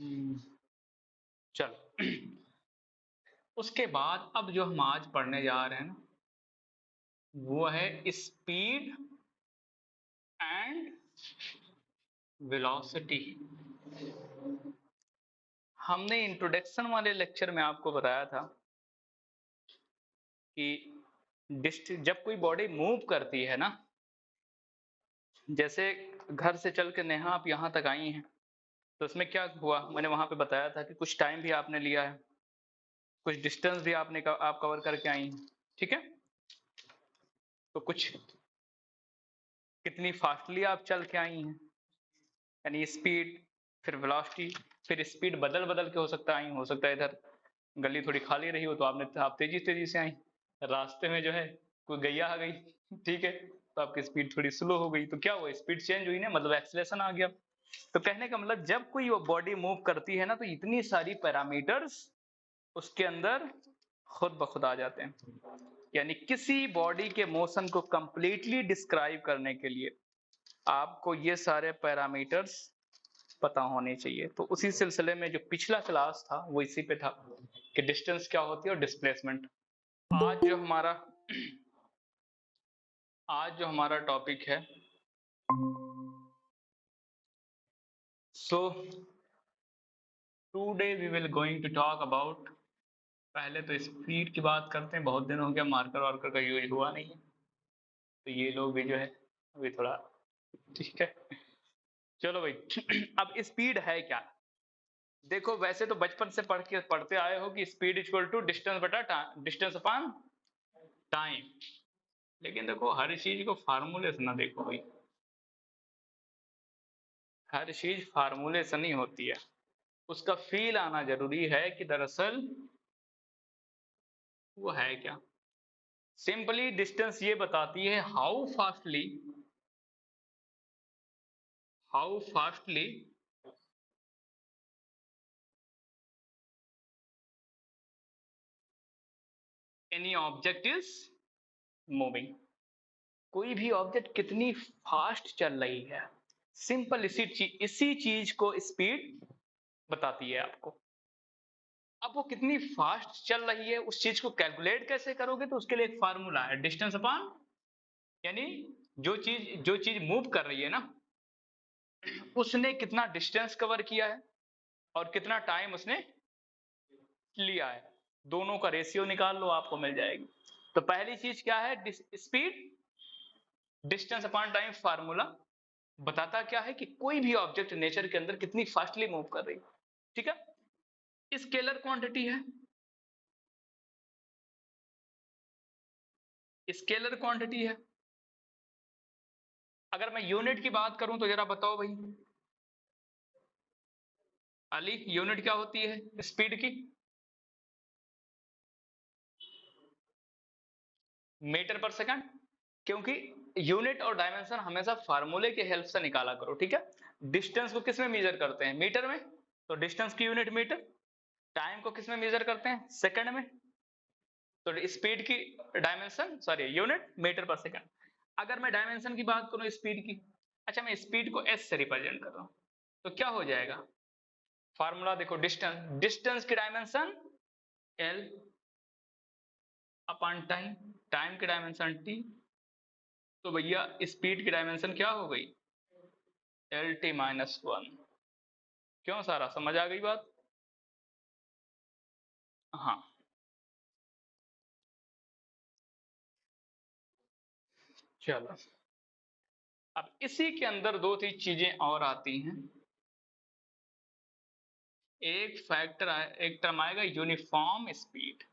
हम्म, चलो। उसके बाद अब जो हम आज पढ़ने जा रहे हैं ना, वो है स्पीड एंड वेलोसिटी। हमने इंट्रोडक्शन वाले लेक्चर में आपको बताया था कि जब कोई बॉडी मूव करती है ना, जैसे घर से चल के नेहा आप यहाँ तक आई हैं, तो उसमें क्या हुआ, मैंने वहां पे बताया था कि कुछ टाइम भी आपने लिया है, कुछ डिस्टेंस भी आप कवर करके आई हैं, ठीक है। तो कुछ कितनी फास्टली आप चल के आई हैं, यानी स्पीड, फिर वेलोसिटी, फिर स्पीड बदल बदल के हो सकता है आई, हो सकता है इधर गली थोड़ी खाली रही हो तो आप तेजी तेजी से आई, रास्ते में जो है कोई गैया आ गई, ठीक है, तो आपकी स्पीड थोड़ी स्लो हो गई, तो क्या हुआ, स्पीड चेंज हुई ना, मतलब एक्सीलरेशन आ गया। तो कहने का मतलब जब कोई वो बॉडी मूव करती है ना, तो इतनी सारी पैरामीटर्स उसके अंदर खुद ब खुद आ जाते हैं। यानी किसी बॉडी के मोशन को कंप्लीटली डिस्क्राइब करने के लिए आपको ये सारे पैरामीटर्स पता होने चाहिए। तो उसी सिलसिले में जो पिछला क्लास था वो इसी पे था कि डिस्टेंस क्या होती है और डिस्प्लेसमेंट। आज जो हमारा आज जो हमारा टॉपिक है, so today we will going to talk about, पहले तो स्पीड की बात करते हैं, बहुत दिन हो गया मार्कर वार्कर का यूज हुआ नहीं है, तो ये लोग भी जो है अभी थोड़ा, ठीक है। चलो भाई, अब स्पीड है क्या। देखो वैसे तो बचपन से पढ़ते आए हो कि स्पीड इक्वल टू डिस्टेंस बटा डिस्टेंस अपॉन टाइम, लेकिन देखो हर चीज को फार्मूले से ना देखो भाई, हर चीज फार्मूले से नहीं होती है, उसका फील आना जरूरी है कि दरअसल वो है क्या। सिंपली डिस्टेंस ये बताती है how fastly any object is moving, कोई भी ऑब्जेक्ट कितनी फास्ट चल रही है, सिंपल इसी चीज को स्पीड बताती है आपको। अब वो कितनी फास्ट चल रही है उस चीज को कैलकुलेट कैसे करोगे, तो उसके लिए एक फार्मूला है, डिस्टेंस अपॉन, यानी जो चीज मूव कर रही है ना, उसने कितना डिस्टेंस कवर किया है और कितना टाइम उसने लिया है, दोनों का रेशियो निकाल लो आपको मिल जाएगी। तो पहली चीज क्या है, speed, distance upon time formula बताता क्या है कि कोई भी ऑब्जेक्ट नेचर के अंदर कितनी फास्टली मूव कर रही है, ठीक है। स्केलर क्वांटिटी है, स्केलर क्वांटिटी है। अगर मैं यूनिट की बात करूं तो जरा बताओ भाई अली, यूनिट क्या होती है स्पीड की, मीटर पर सेकंड। क्योंकि यूनिट और डायमेंशन हमेशा फार्मूले के हेल्प से निकाला करो, ठीक है। डिस्टेंस को किस में मेजर करते हैं, मीटर में, तो डिस्टेंस की यूनिट मीटर। टाइम को किस में मेजर करते हैं, सेकंड में, तो स्पीड की डायमेंशन सॉरी यूनिट मीटर पर सेकंड। अगर मैं डायमेंशन की बात करूं स्पीड की, अच्छा मैं स्पीड को एस से रिप्रेजेंट कर रहा हूं, तो क्या हो जाएगा, फार्मूला देखो, डिस्टेंस की dimension L upon time, time की डायमेंशन टी, तो भैया स्पीड की डायमेंशन क्या हो गई, एल टी माइनस वन। क्यों सारा समझ आ गई बात, हाँ। चलो, अब इसी के अंदर दो तीन चीजें और आती हैं, एक टर्म आएगा यूनिफॉर्म स्पीड।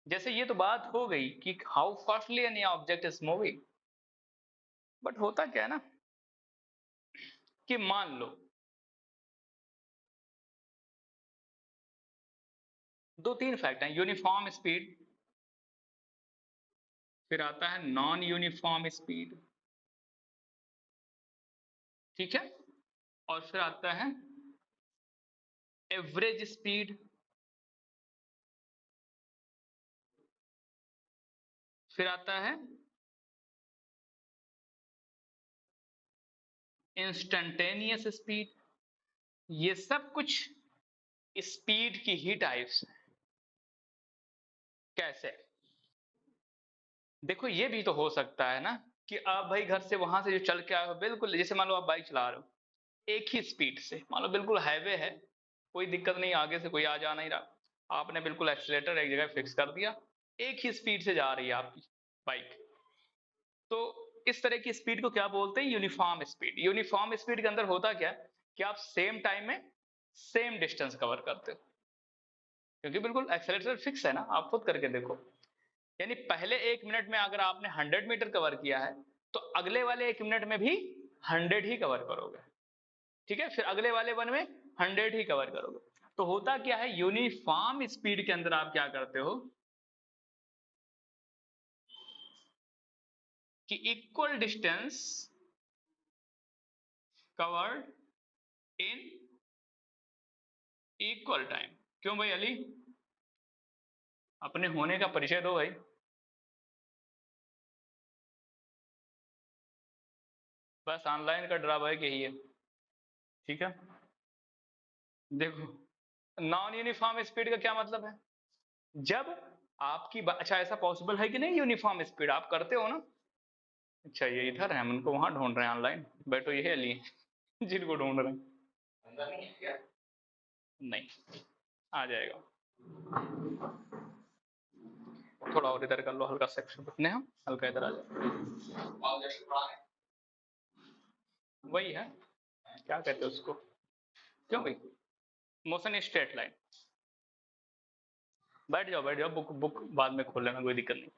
जैसे ये तो बात हो गई कि how fastly any object is moving, but होता क्या है ना कि मान लो दो तीन फैक्ट हैं, यूनिफॉर्म स्पीड, फिर आता है नॉन यूनिफॉर्म स्पीड, ठीक है, और फिर आता है एवरेज स्पीड, फिर आता है इंस्टेंटेनियस स्पीड, ये सब कुछ स्पीड की ही टाइप्स हैं। कैसे? देखो ये भी तो हो सकता है ना कि आप भाई घर से वहां से जो चल के आए हो, बिल्कुल जैसे मान लो आप बाइक चला रहे हो एक ही स्पीड से, मान लो बिल्कुल हाईवे है, कोई दिक्कत नहीं, आगे से कोई आ जा नहीं रहा, आपने बिल्कुल एक्सीलेटर एक जगह फिक्स कर दिया, एक ही स्पीड से जा रही है आपकी बाइक। तो इस तरह की स्पीड को क्या बोलते हैं? Uniform speed. यूनिफॉर्म स्पीड के अंदर होता क्या है कि आप सेम टाइम में सेम डिस्टेंस कवर करते हो, क्योंकि बिल्कुल एक्सेलेरेटर फिक्स है ना, आप खुद करके देखो। यानी पहले 1 मिनट में अगर आपने 100 मीटर कवर किया है, तो अगले वाले 1 मिनट में भी 100 ही कवर करोगे, ठीक है? फिर अगले वाले 1 में 100 ही कवर करोगे। तो होता क्या है, यूनिफॉर्म स्पीड के अंदर आप क्या करते हो कि equal distance covered in equal time. क्यों भाई अली, अपने होने का परिचय दो भाई। बस ऑनलाइन का ड्रॉबैक है कि यही है, ठीक है? देखो, नॉन यूनिफॉर्म स्पीड का क्या मतलब है? जब आपकी अच्छा ऐसा पॉसिबल है कि नहीं, यूनिफॉर्म स्पीड आप करते हो ना? अच्छा ये इधर है, हम उनको वहां ढूंढ रहे हैं ऑनलाइन, बैठो ये है अली जिनको ढूंढ रहे हैं। अंदर नहीं है क्या? नहीं, आ जाएगा, थोड़ा और इधर कर लो, हल्का सेक्शन रुकने हम, हल्का इधर आ जाओ। वही है, क्या कहते हैं उसको, क्यों भाई, मोशन स्ट्रेट लाइन। बैठ जाओ बैठ जाओ, बुक बुक बाद में खोल लेना, कोई दिक्कत नहीं।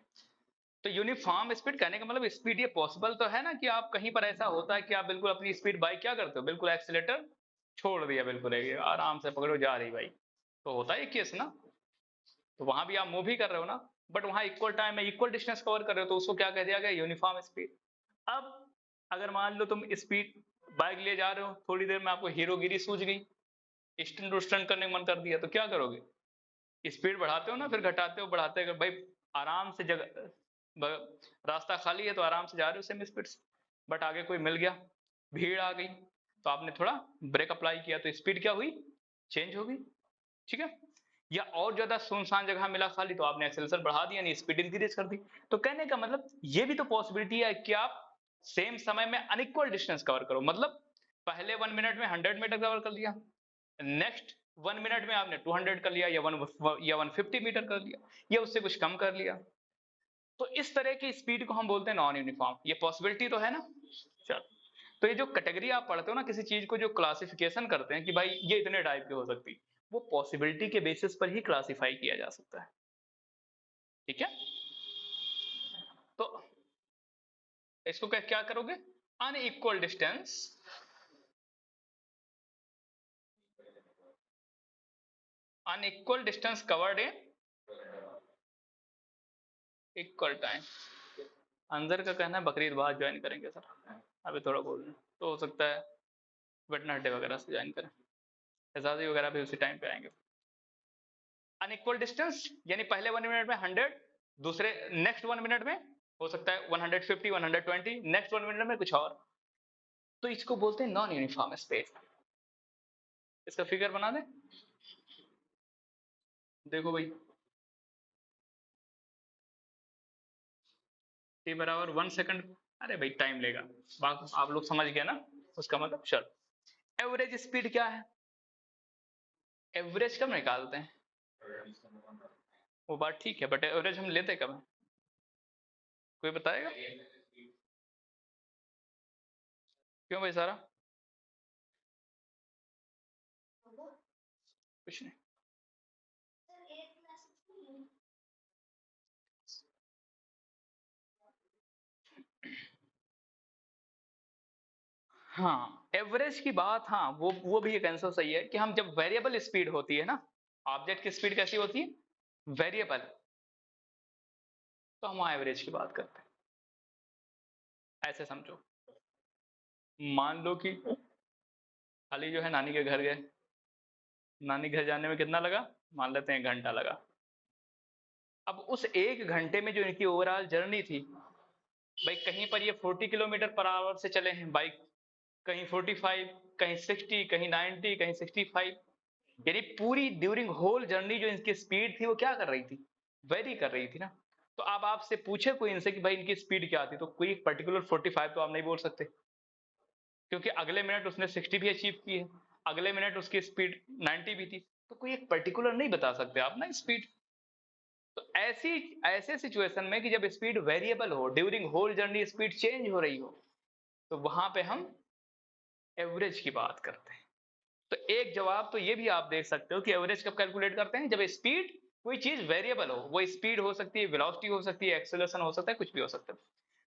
तो यूनिफॉर्म स्पीड कहने का मतलब स्पीड, ये पॉसिबल तो है ना कि आप कहीं पर ऐसा होता है कि आप बिल्कुल अपनी स्पीड बाइक क्या करते हो, बिल्कुल एक्सीलेटर छोड़ दिया, बिल्कुल आराम से पकड़ो जा रही बाइक, तो होता है केस ना। तो वहां भी आप मूव ही कर रहे हो ना, बट वहां इक्वल टाइम में इक्वल डिस्टेंस कवर कर रहे हो, तो उसको क्या कह दिया गया, यूनिफॉर्म स्पीड। अब अगर मान लो तुम स्पीड बाइक ले जा रहे हो, थोड़ी देर में आपको हीरोगिरी सूझ गई, स्टंट उस्टंट करने का मन कर दिया, तो क्या करोगे, स्पीड बढ़ाते हो ना, फिर घटाते हो बढ़ाते हो भाई, आराम से जगह रास्ता खाली है तो आराम से जा रहे हो सेम स्पीड से, बट आगे कोई मिल गया, भीड़ आ गई, तो आपने थोड़ा ब्रेक अप्लाई किया, तो स्पीड क्या हुई, चेंज हो गई, ठीक है? या और ज्यादा सुनसान जगह मिला खाली, तो आपने एक्सेलेरेटर बढ़ा दिया, नहीं स्पीड इंक्रीज कर दी। तो कहने का मतलब ये भी तो पॉसिबिलिटी है कि आप सेम समय में अनइक्वल डिस्टेंस कवर करो, मतलब पहले 1 मिनट में 100 मीटर कवर कर लिया, नेक्स्ट 1 मिनट में आपने 200 कर लिया, या 150 मीटर कर लिया, या उससे कुछ कम कर लिया। तो इस तरह की स्पीड को हम बोलते हैं नॉन यूनिफॉर्म। ये पॉसिबिलिटी तो है ना। चल, तो ये जो कैटेगरी आप पढ़ते हो ना, किसी चीज को जो क्लासिफिकेशन करते हैं कि भाई ये इतने टाइप की हो सकती है, वो पॉसिबिलिटी के बेसिस पर ही क्लासिफाई किया जा सकता है, ठीक है? तो इसको क्या करोगे, unequal distance covered in equal time. अंदर का कहना है बकरीद बाद ज्वाइन करेंगे सर, अभी थोड़ा बोल रहे हैं, तो हो सकता है वेटनसडे वगैरह से ज्वाइन करें, एजाजी वगैरह भी उसी टाइम पे आएंगे। अनइक्वल डिस्टेंस यानी पहले 1 मिनट में 100, दूसरे नेक्स्ट 1 मिनट में हो सकता है 150 120, नेक्स्ट 1 मिनट में कुछ और, तो इसको बोलते हैं नॉन यूनिफॉर्म स्पीड। इसका फिगर बना दे, देखो भाई, t बराबर 1 सेकंड, अरे भाई टाइम लेगा, बात आप लोग समझ गए ना उसका मतलब। चल, एवरेज स्पीड क्या है, एवरेज कब निकालते हैं, वो बात ठीक है, बट एवरेज हम लेते कब है, कोई बताएगा? क्यों भाई सारा, कुछ नहीं। हाँ, एवरेज की बात, हाँ वो भी एक आंसर सही है कि हम जब वेरिएबल स्पीड होती है ना, ऑब्जेक्ट की स्पीड कैसी होती है, वेरिएबल, तो हम वहां एवरेज की बात करते हैं। ऐसे समझो, मान लो कि खाली जो है नानी के घर गए, नानी घर जाने में कितना लगा, मान लेते हैं 1 घंटा लगा। अब उस 1 घंटे में जो इनकी ओवरऑल जर्नी थी, भाई कहीं पर ये 40 किलोमीटर पर आवर से चले हैं बाइक, कहीं 45, कहीं 60, कहीं 90, कहीं 65, यानी पूरी ड्यूरिंग होल जर्नी जो इनकी स्पीड थी वो क्या कर रही थी, वेरी कर रही थी ना। तो अब आपसे पूछे कोई इनसे कि भाई इनकी स्पीड क्या थी, तो कोई पर्टिकुलर 45 तो आप नहीं बोल सकते, क्योंकि अगले मिनट उसने 60 भी अचीव की है, अगले मिनट उसकी स्पीड 90 भी थी, तो कोई एक पर्टिकुलर नहीं बता सकते आप ना स्पीड। तो ऐसी ऐसे सिचुएशन में कि जब स्पीड वेरिएबल हो, during whole journey speed change हो रही हो, तो वहां पे हम एवरेज की बात करते हैं। तो एक जवाब तो ये भी आप देख सकते हो कि एवरेज कब कैलकुलेट करते हैं, जब स्पीड कोई चीज वेरिएबल हो, वो स्पीड हो सकती है, वेलोसिटी हो सकती है, एक्सेलरेशन हो सकता है, कुछ भी हो सकता है।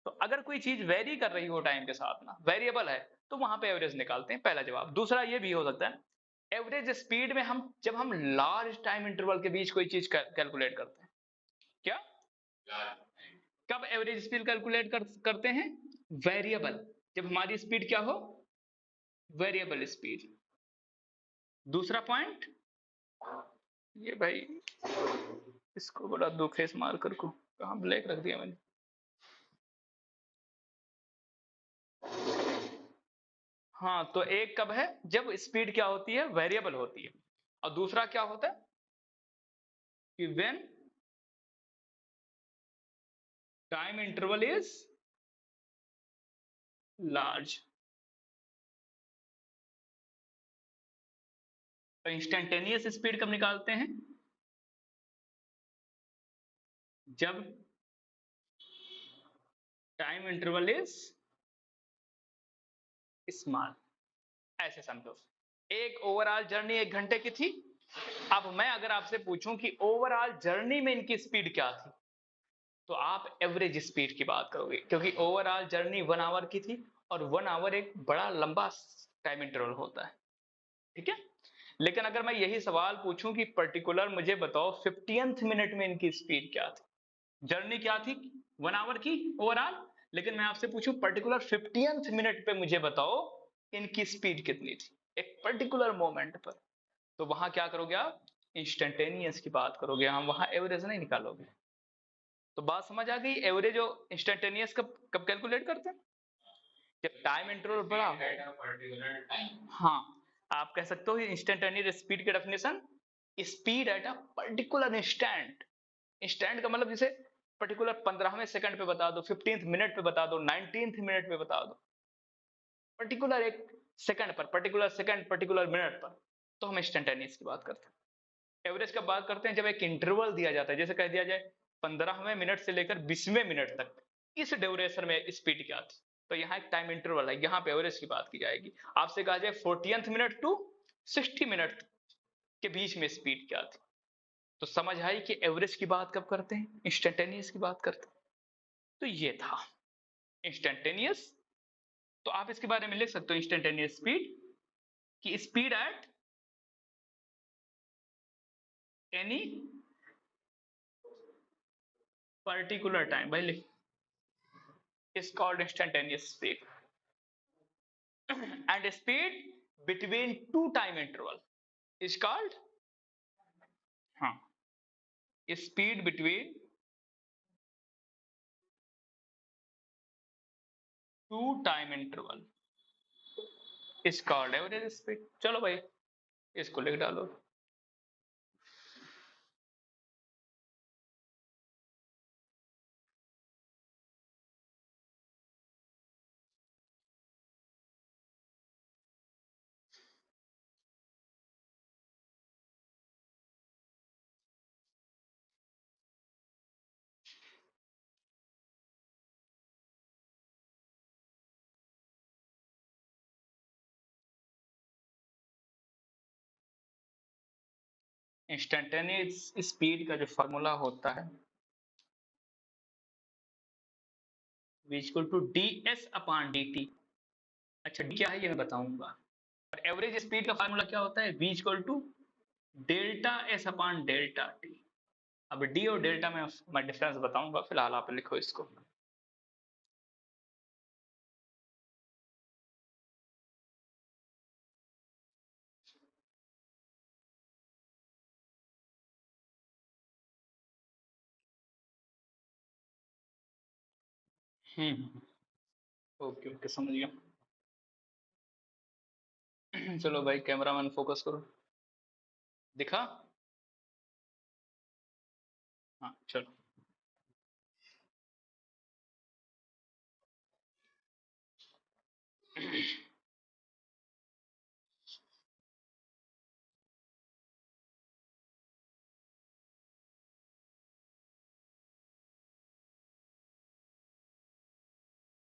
तो अगर कोई चीज वेरी कर रही हो टाइम के साथ ना, वेरिएबल है, तो वहां पे एवरेज निकालते हैं, पहला जवाब। दूसरा ये भी हो सकता है, एवरेज स्पीड में हम जब हम लार्ज टाइम इंटरवल के बीच कोई चीज कैलकुलेट करते हैं, क्या कब एवरेज स्पीड कैलकुलेट करते हैं, वेरिएबल, जब हमारी स्पीड क्या हो, वेरिएबल स्पीड। दूसरा पॉइंट ये भाई, इसको बड़ा दुख है इस मार्कर को, कहाँ ब्लैक रख दिया मैंने। हाँ, तो एक कब है, जब स्पीड क्या होती है, वेरिएबल होती है। और दूसरा क्या होता है कि when time interval is large. तो इंस्टेंटेनियस स्पीड कब निकालते हैं, जब टाइम इंटरवल इज स्मॉल। ऐसे समझो, एक ओवरऑल जर्नी 1 घंटे की थी। अब मैं अगर आपसे पूछूं कि ओवरऑल जर्नी में इनकी स्पीड क्या थी, तो आप एवरेज स्पीड की बात करोगे, क्योंकि ओवरऑल जर्नी 1 आवर की थी, और 1 आवर एक बड़ा लंबा टाइम इंटरवल होता है, ठीक है। लेकिन अगर मैं यही सवाल पूछूं कि पर्टिकुलर मुझे बताओ 50th मिनट में इनकी स्पीड क्या थी, जर्नी क्या थी, 1 आवर की ओवरऑल, लेकिन मैं आपसे पूछूं पर्टिकुलर 50th मिनट पे मुझे बताओ इनकी स्पीड कितनी थी, एक पर्टिकुलर मोमेंट पर, तो वहां क्या करोगे आप, इंस्टेंटेनियस की बात करोगे, हम वहां एवरेज नहीं निकालोगे। तो बात समझ आ गई, एवरेज और इंस्टेंटेनियस कब कब कैलकुलेट करते हैं, जब टाइम इंटरवल बड़ा हो। हाँ, आप कह सकते हो इंस्टेंटेनियस स्पीड की definition, speed at a particular instant. Instant का मतलब जैसे पर्टिकुलर 15वें सेकंड पे बता दो, 15th मिनट पे बता दो, 19th मिनट पे बता दो, पर्टिकुलर एक सेकंड पर, पर्टिकुलर सेकंड, पर्टिकुलर मिनट पर, तो हम इंस्टेंटेनियस की बात करते हैं। एवरेज का बात करते हैं जब एक इंटरवल दिया जाता है, जैसे कह दिया जाए 15वें मिनट से लेकर 20वें मिनट तक, इस ड्यूरेशन में स्पीड क्या थी, तो यहाँ एक टाइम इंटरवल है, यहाँ पे एवरेज की बात की जाएगी। आपसे कहा जाए 40th मिनट टू 60 मिनट के बीच में स्पीड क्या थी, तो समझ आई कि एवरेज की बात कब करते हैं, इंस्टेंटेनियस की बात करते हैं। तो ये था इंस्टेंटेनियस। तो आप इसके बारे में लिख सकते हो इंस्टेंटेनियस स्पीड, कि speed at any particular time, भाई लिख, is called instantaneous speed, and speed between two time interval is called, हाँ, speed between two time interval is called average speed। चलो भाई, इसको लिख डालो। इंस्टेंटेनियस स्पीड का जो फॉर्मूला होता है, v equal to D S upon D T. अच्छा, डी क्या है ये मैं बताऊंगा। और एवरेज स्पीड का फॉर्मूला क्या होता है, v equal to delta S upon delta T. अब डी और डेल्टा में मैं डिफरेंस बताऊंगा, फिलहाल आप लिखो इसको। ओके ओके, समझ गया। चलो भाई कैमरामैन फोकस करो, दिखा? हाँ चलो।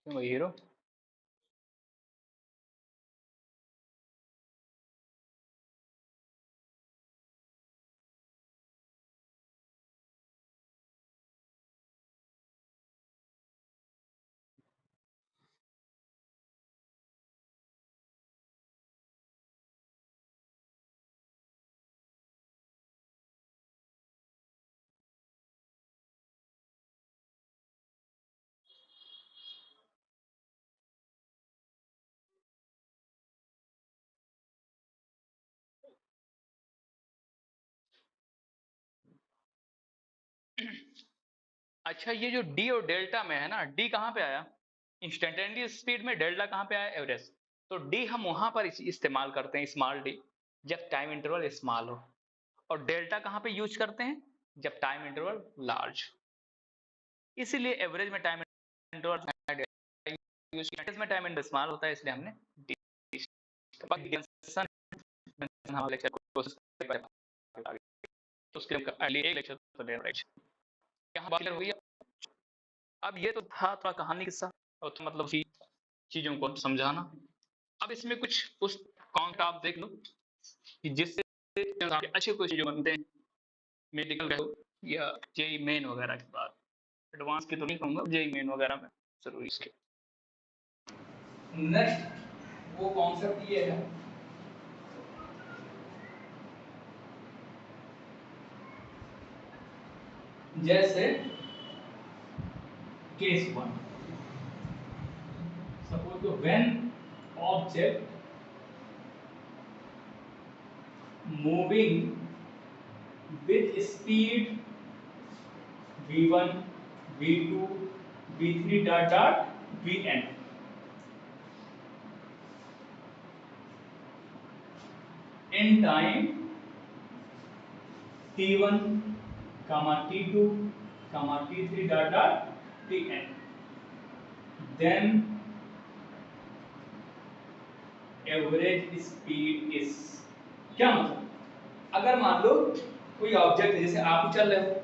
क्यों भाई हीरो? अच्छा ये जो डी और डेल्टा में है ना, डी कहाँ पे आया? इंस्टेंटेनियस स्पीड में डेल्टा कहाँ पे आया? एवरेज। तो डी हम वहां पर इस्तेमाल करते हैं, स्मॉल डी, जब टाइम इंटरवल स्मॉल हो। और डेल्टा कहाँ पे यूज करते हैं? जब टाइम इंटरवल लार्ज। इसीलिए एवरेज में टाइम इंटरवल यूज, में टाइम इंटरवल स्मॉल होता है, इसलिए हमने डी। तो उसके लिए एक लेक्चर तो ले रहा है। यहाँ बात हुई। अब ये तो था थोड़ा कहानी किस्सा, और तो मतलब चीजों को समझाना। अब इसमें कुछ उस कॉन्ट आप देख लो कि जिससे अच्छे कुछ चीजें बनते हैं, मेडिकल का या जेई मेन वगैरह के बाद। एडवांस की तो नहीं कहूँगा, जेई मेन वगैरह में जरूरी इसके। नेक्स्ट वो कॉन्सेप्ट ये है, जैसे case 1, suppose when object moving with speed v1 v2 v3 dot dot vn in time t1 comma t2 comma t3 dot dot tn, then average speed is। क्या मतलब? अगर मान लो कोई ऑब्जेक्ट जैसे आप चल रहे हो,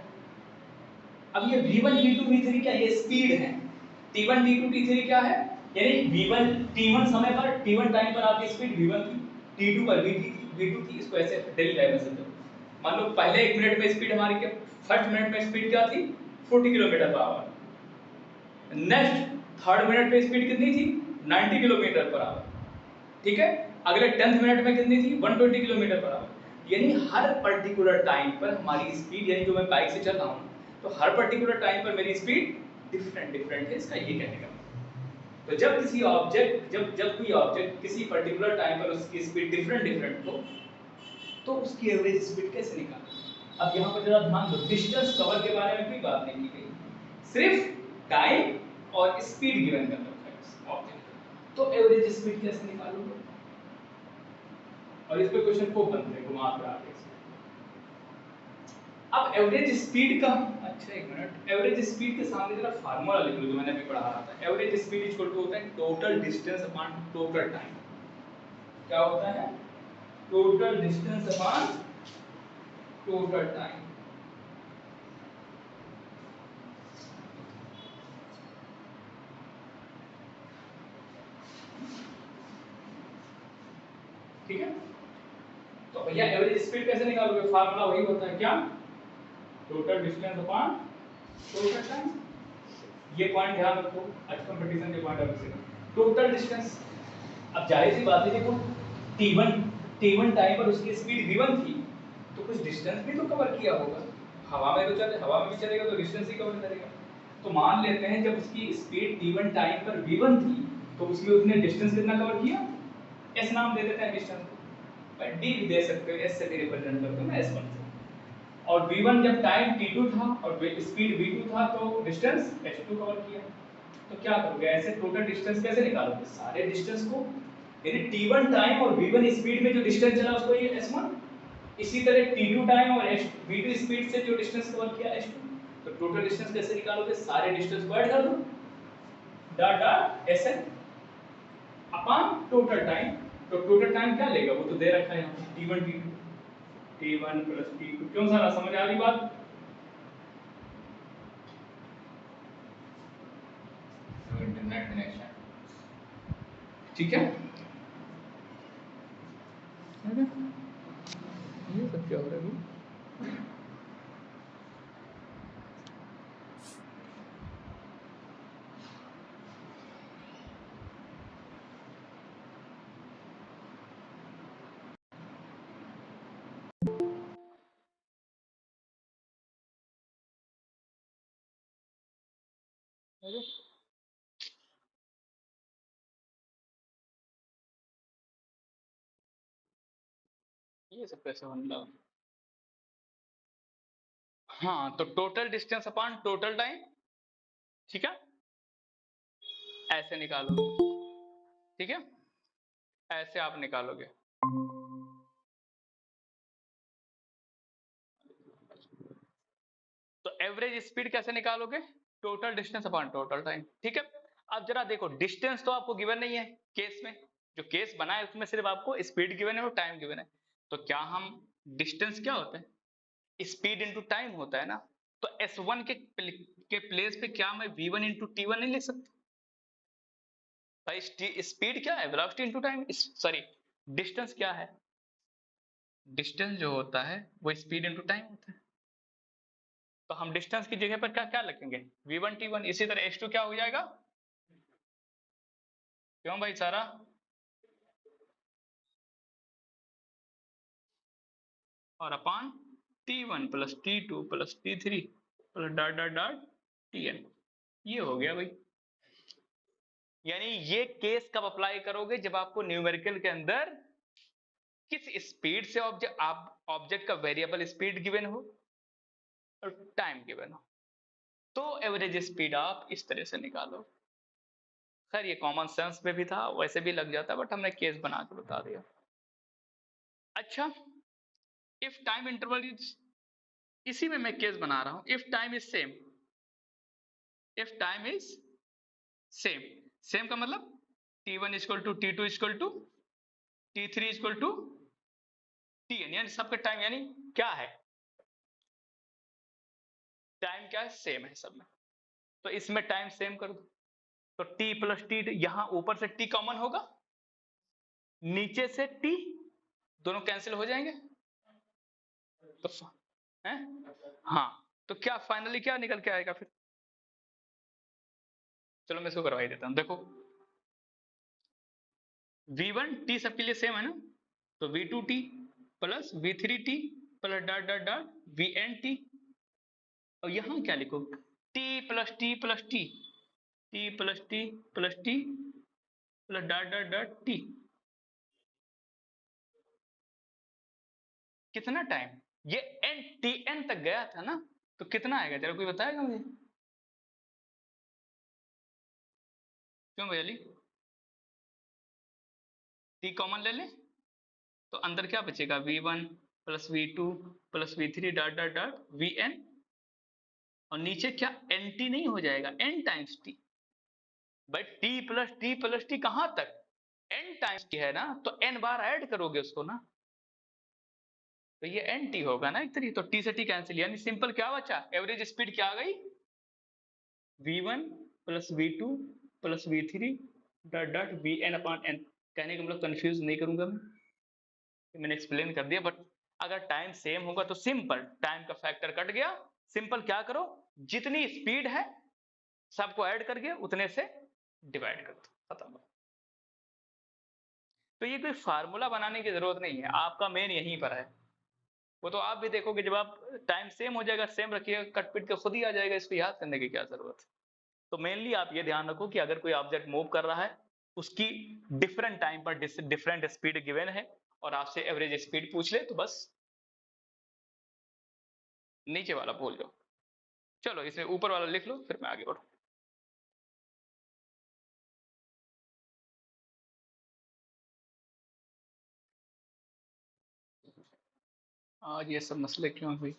अब ये v1 v2 v3 क्या ये स्पीड है, t1 t2 t3 क्या है, यानी v1 t1 समय पर t1 टाइम पर आपकी स्पीड v1 थी, t2 पर v2 थी। इसको ऐसे डेली लाइफ में समझो। मान लो पहले 1 मिनट में स्पीड हमारी क्या, फर्स्ट मिनट में स्पीड क्या थी, 40 kilometre per hour. Next third minute पे स्पीड कितनी थी, 90 किलोमीटर पर आवर। ठीक है, अगले 10th मिनट में कितनी थी, 120 किलोमीटर पर आवर। यानी हर पर्टिकुलर टाइम पर हमारी स्पीड, यानी जो मैं बाइक से चल रहा हूँ, तो हर पर्टिकुलर टाइम पर मेरी स्पीड डिफरेंट डिफरेंट है, इसका ये कहने का। तो जब किसी ऑब्जेक्ट जब कोई ऑब्जेक्ट किसी पर्टिकुलर टाइम पर उसकी स्पीड डिफरेंट डिफरेंट हो, तो उसकी एवरेज स्पीड कैसे निकालें? अब यहाँ पर जरा ध्यान दो, डिस्टेंस कवर के बारे में कोई बात नहीं की गई, सिर्फ टाइम और स्पीड गिवन कर रखा है ऑब्जेक्ट। तो एवरेज स्पीड कैसे निकालोगे? और इस पे क्वेश्चन को बनते हैं घुमा फिरा के। अब एवरेज स्पीड का, अच्छा एक मिनट, एवरेज स्पीड के सामने जरा फार्मूला लिख लो जो मैंने अभी पढ़ा रहा था। एवरेज स्पीड इक्वल टू होता है total distance upon total time. क्या होता है? Total distance upon total time. ठीक है, तो भैया एवरेज स्पीड कैसे निकालोगे? फार्मूला वही होता है, क्या, total distance upon total time. ये पॉइंट ध्यान रखो, आज कंपटीशन के पॉइंट ऑफ व्यू से टोटल डिस्टेंस। अब जाहिर सी बात है, देखो t1 टाइम पर उसकी स्पीड v1 थी, तो कुछ डिस्टेंस भी तो कवर किया होगा। हवा में तो चले, हवा में भी चलेगा तो डिस्टेंस ही कवर करेगा। तो मान लेते हैं जब उसकी स्पीड t1 टाइम पर v1 थी, तो उसमें उसने डिस्टेंस कितना कवर किया, s नाम दे देते हैं डिस्टेंस को, और d भी दे सकते हो, s से भी रिप्रेजेंट करते हो, मैं s1 से। और v1 जब टाइम t2 था और स्पीड v2 था, तो डिस्टेंस h2 कवर किया। तो क्या करोगे, ऐसे टोटल डिस्टेंस कैसे निकालोगे? सारे डिस्टेंस को यानी t1 टाइम और v1 स्पीड में जो डिस्टेंस चला उसको ये s1, इसी तरह t2 टाइम और v2 स्पीड से जो डिस्टेंस कवर किया s2। तो टोटल डिस्टेंस कैसे निकालोगे? सारे डिस्टेंस को ऐड कर दो, dot dot sn upon total time. तो टोटल टाइम क्या लेगा? वो तो दे रखा है यहाँ t1 t2, t1 plus t2। क्यों सारा समझ आ रही बात? इंटरनेट कनेक्शन ठीक है। ये सब क्या हो रहा है? अरे ये सब कैसे होने लगा? हाँ, तो total distance upon total time, ठीक है, ऐसे निकालो, ठीक है, ऐसे आप निकालोगे। तो एवरेज स्पीड कैसे निकालोगे? Total distance upon total time, ठीक है। अब जरा देखो, डिस्टेंस तो आपको गिवन नहीं है केस में, जो केस बना है उसमें सिर्फ आपको स्पीड गिवन है और टाइम गिवन है। तो क्या हम डिस्टेंस क्या होता है? स्पीड इंटू टाइम होता है ना। तो S1 के प्लेस पे क्या मैं V1 इंटू T1 नहीं लिख सकता? भाई स्पीड क्या है? Velocity into time, sorry distance क्या है? डिस्टेंस जो होता है वो स्पीड इंटू टाइम होता है। तो हम डिस्टेंस की जगह पर क्या क्या लिखेंगे? V1 T1। इसी तरह H2 क्या हो जाएगा? क्यों भाई सारा? और अपान T1 plus T2 plus T3 plus dot dot dot Tn। ये हो गया भाई। यानी ये केस कब अप्लाई करोगे? जब आपको न्यूमेरिकल के अंदर किस स्पीड से ऑब्जेक्ट का वेरिएबल स्पीड गिवन हो और टाइम गिवन हो, तो एवरेज स्पीड आप इस तरह से निकालो। खैर ये कॉमन सेंस में भी था, वैसे भी लग जाता, बट हमने केस बना के बता दिया। अच्छा, इफ टाइम इंटरवल इज, इसी में मैं केस बना रहा हूं, if time is same, if time is same, same का मतलब t1 equal to t2 equal to t3 equal to tn, यानी सबका टाइम यानी क्या है? टाइम क्या है? सेम है सब में। तो इसमें टाइम सेम कर दो। तो t प्लस टी, यहां ऊपर से t कॉमन होगा, नीचे से t, दोनों कैंसिल हो जाएंगे। तो है हाँ, तो क्या फाइनली क्या निकल के आएगा फिर? चलो मैं इसको करवा ही देता हूं। देखो v1 t सबके लिए सेम है ना, तो v2 t plus v3 t plus dot dot dot vn t। और यहां क्या लिखो? t plus T plus T, T plus T plus T plus dot dot dot T. कितना टाइम? ये एन टी एन तक गया था ना, तो कितना आएगा? जरा कोई बताएगा मुझे? क्यों भैया? टी कॉमन ले लें तो अंदर क्या बचेगा? v1 plus v2 plus v3 dot dot dot vn, और नीचे क्या एन टी नहीं हो जाएगा? n times T. भाई टी प्लस टी कहां तक? n टाइम्स टी है ना, तो n बार ऐड करोगे उसको ना, तो ये एन टी होगा ना एक तरीके। तो टी से टी कैंसिल, यानी सिंपल क्या बचा? एवरेज स्पीड क्या आ गई? v1 plus v2 plus v3 dot dot vn upon n। कहने का मतलब कंफ्यूज नहीं करूंगा मैंने एक्सप्लेन कर दिया। बट अगर टाइम सेम होगा तो सिंपल टाइम का फैक्टर कट गया, सिंपल क्या करो, जितनी स्पीड है सबको ऐड करके उतने से डिवाइड कर दो, खत्म। तो ये कोई फार्मूला बनाने की जरूरत नहीं है, आपका मेन यहीं पर है। वो तो आप भी देखोगे, जब आप टाइम सेम हो जाएगा, सेम रखिएगा, कट पिट के खुद ही आ जाएगा, इसको याद करने की क्या जरूरत है। तो मेनली आप ये ध्यान रखो कि अगर कोई ऑब्जेक्ट मूव कर रहा है, उसकी डिफरेंट टाइम पर डिफरेंट स्पीड गिवन है, और आपसे एवरेज स्पीड पूछ ले, तो बस नीचे वाला भूल जाओ। चलो इसमें ऊपर वाला लिख लो, फिर मैं आगे बढ़ूँ। आज ये सब मसले क्यों हुई?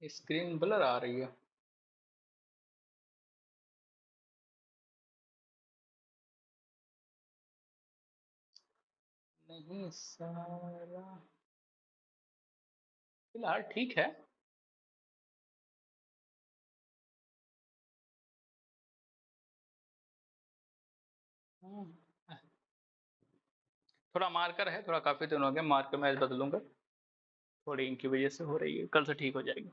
स्क्रीन ब्लर आ रही है। नहीं सारा फिलहाल ठीक है। हम्म, थोड़ा मार्कर है, थोड़ा काफी दिन हो गए, मार्कर मैं आज बदलूंगा। थोड़ी इनकी वजह से हो रही है, कल से ठीक हो जाएगी।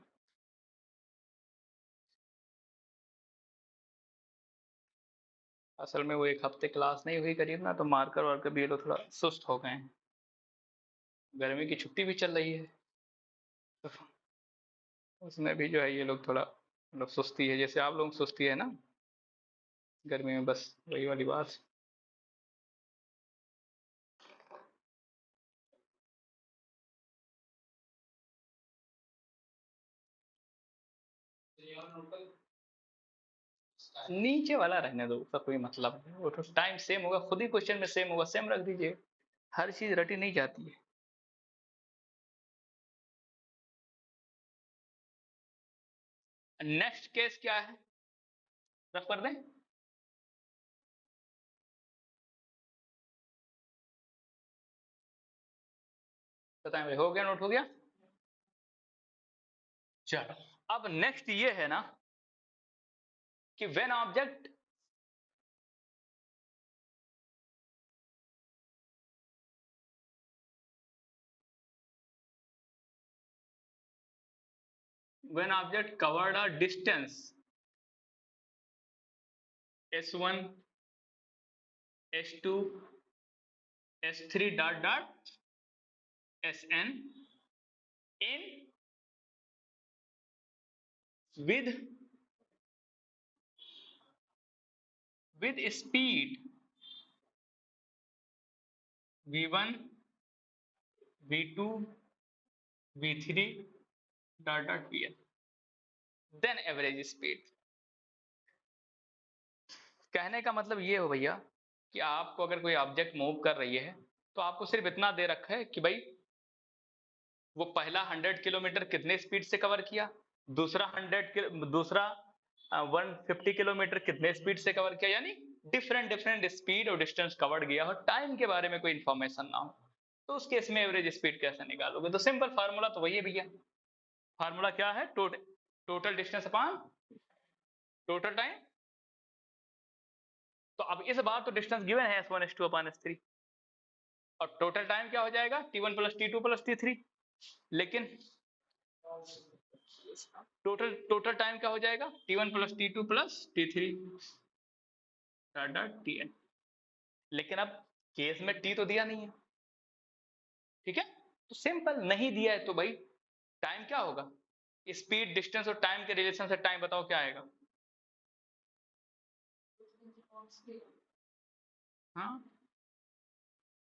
असल में वो एक हफ्ते क्लास नहीं हुई करीब ना, तो मार्कर वार्कर भी ये लोग थोड़ा सुस्त हो गए हैं। गर्मी की छुट्टी भी चल रही है, तो उसमें भी जो है ये लोग थोड़ा मतलब सुस्ती है, जैसे आप लोग सुस्ती है ना गर्मी में, बस वही वाली बात। नीचे वाला रहने दो, उसका कोई मतलब नहीं, वो तो टाइम सेम होगा, खुद ही क्वेश्चन में सेम होगा, सेम रख दीजिए। हर चीज रटी नहीं जाती है। नेक्स्ट केस क्या है, रफ कर दें? बताएं भाई, हो गया, नोट हो गया? चलो, अब नेक्स्ट ये है ना कि when object covered a distance s1 s2 s3 dot dot sn in with speed v1 v2 v3 dot dot vn, then average speed। कहने का मतलब ये हो भैया कि आपको अगर कोई ऑब्जेक्ट मूव कर रही है तो आपको सिर्फ इतना दे रखा है कि भाई वो पहला 100 किलोमीटर कितने स्पीड से कवर किया, दूसरा 150 किलोमीटर कितने स्पीड से कवर किया, यानी डिफरेंट डिफरेंट स्पीड और डिस्टेंस कवर्ड गया हो, टाइम के बारे में कोई इंफॉर्मेशन ना हो, तो उस केस में एवरेज स्पीड कैसे निकालोगे? तो सिंपल फार्मूला तो वही है भैया। फार्मूला क्या है? Total distance upon total time. तो अब इस बार तो डिस्टेंस गिवन है s1 s2 अपॉन s3, और टोटल टाइम क्या हो जाएगा t1 plus t2 plus t3। लेकिन टोटल टाइम क्या हो जाएगा t1 plus t2 plus t3 dot dot tn। लेकिन अब केस में t तो दिया नहीं है, ठीक है, तो सिंपल नहीं दिया है तो भाई टाइम क्या होगा, स्पीड डिस्टेंस और टाइम के रिलेशन से टाइम बताओ क्या आएगा? हाँ,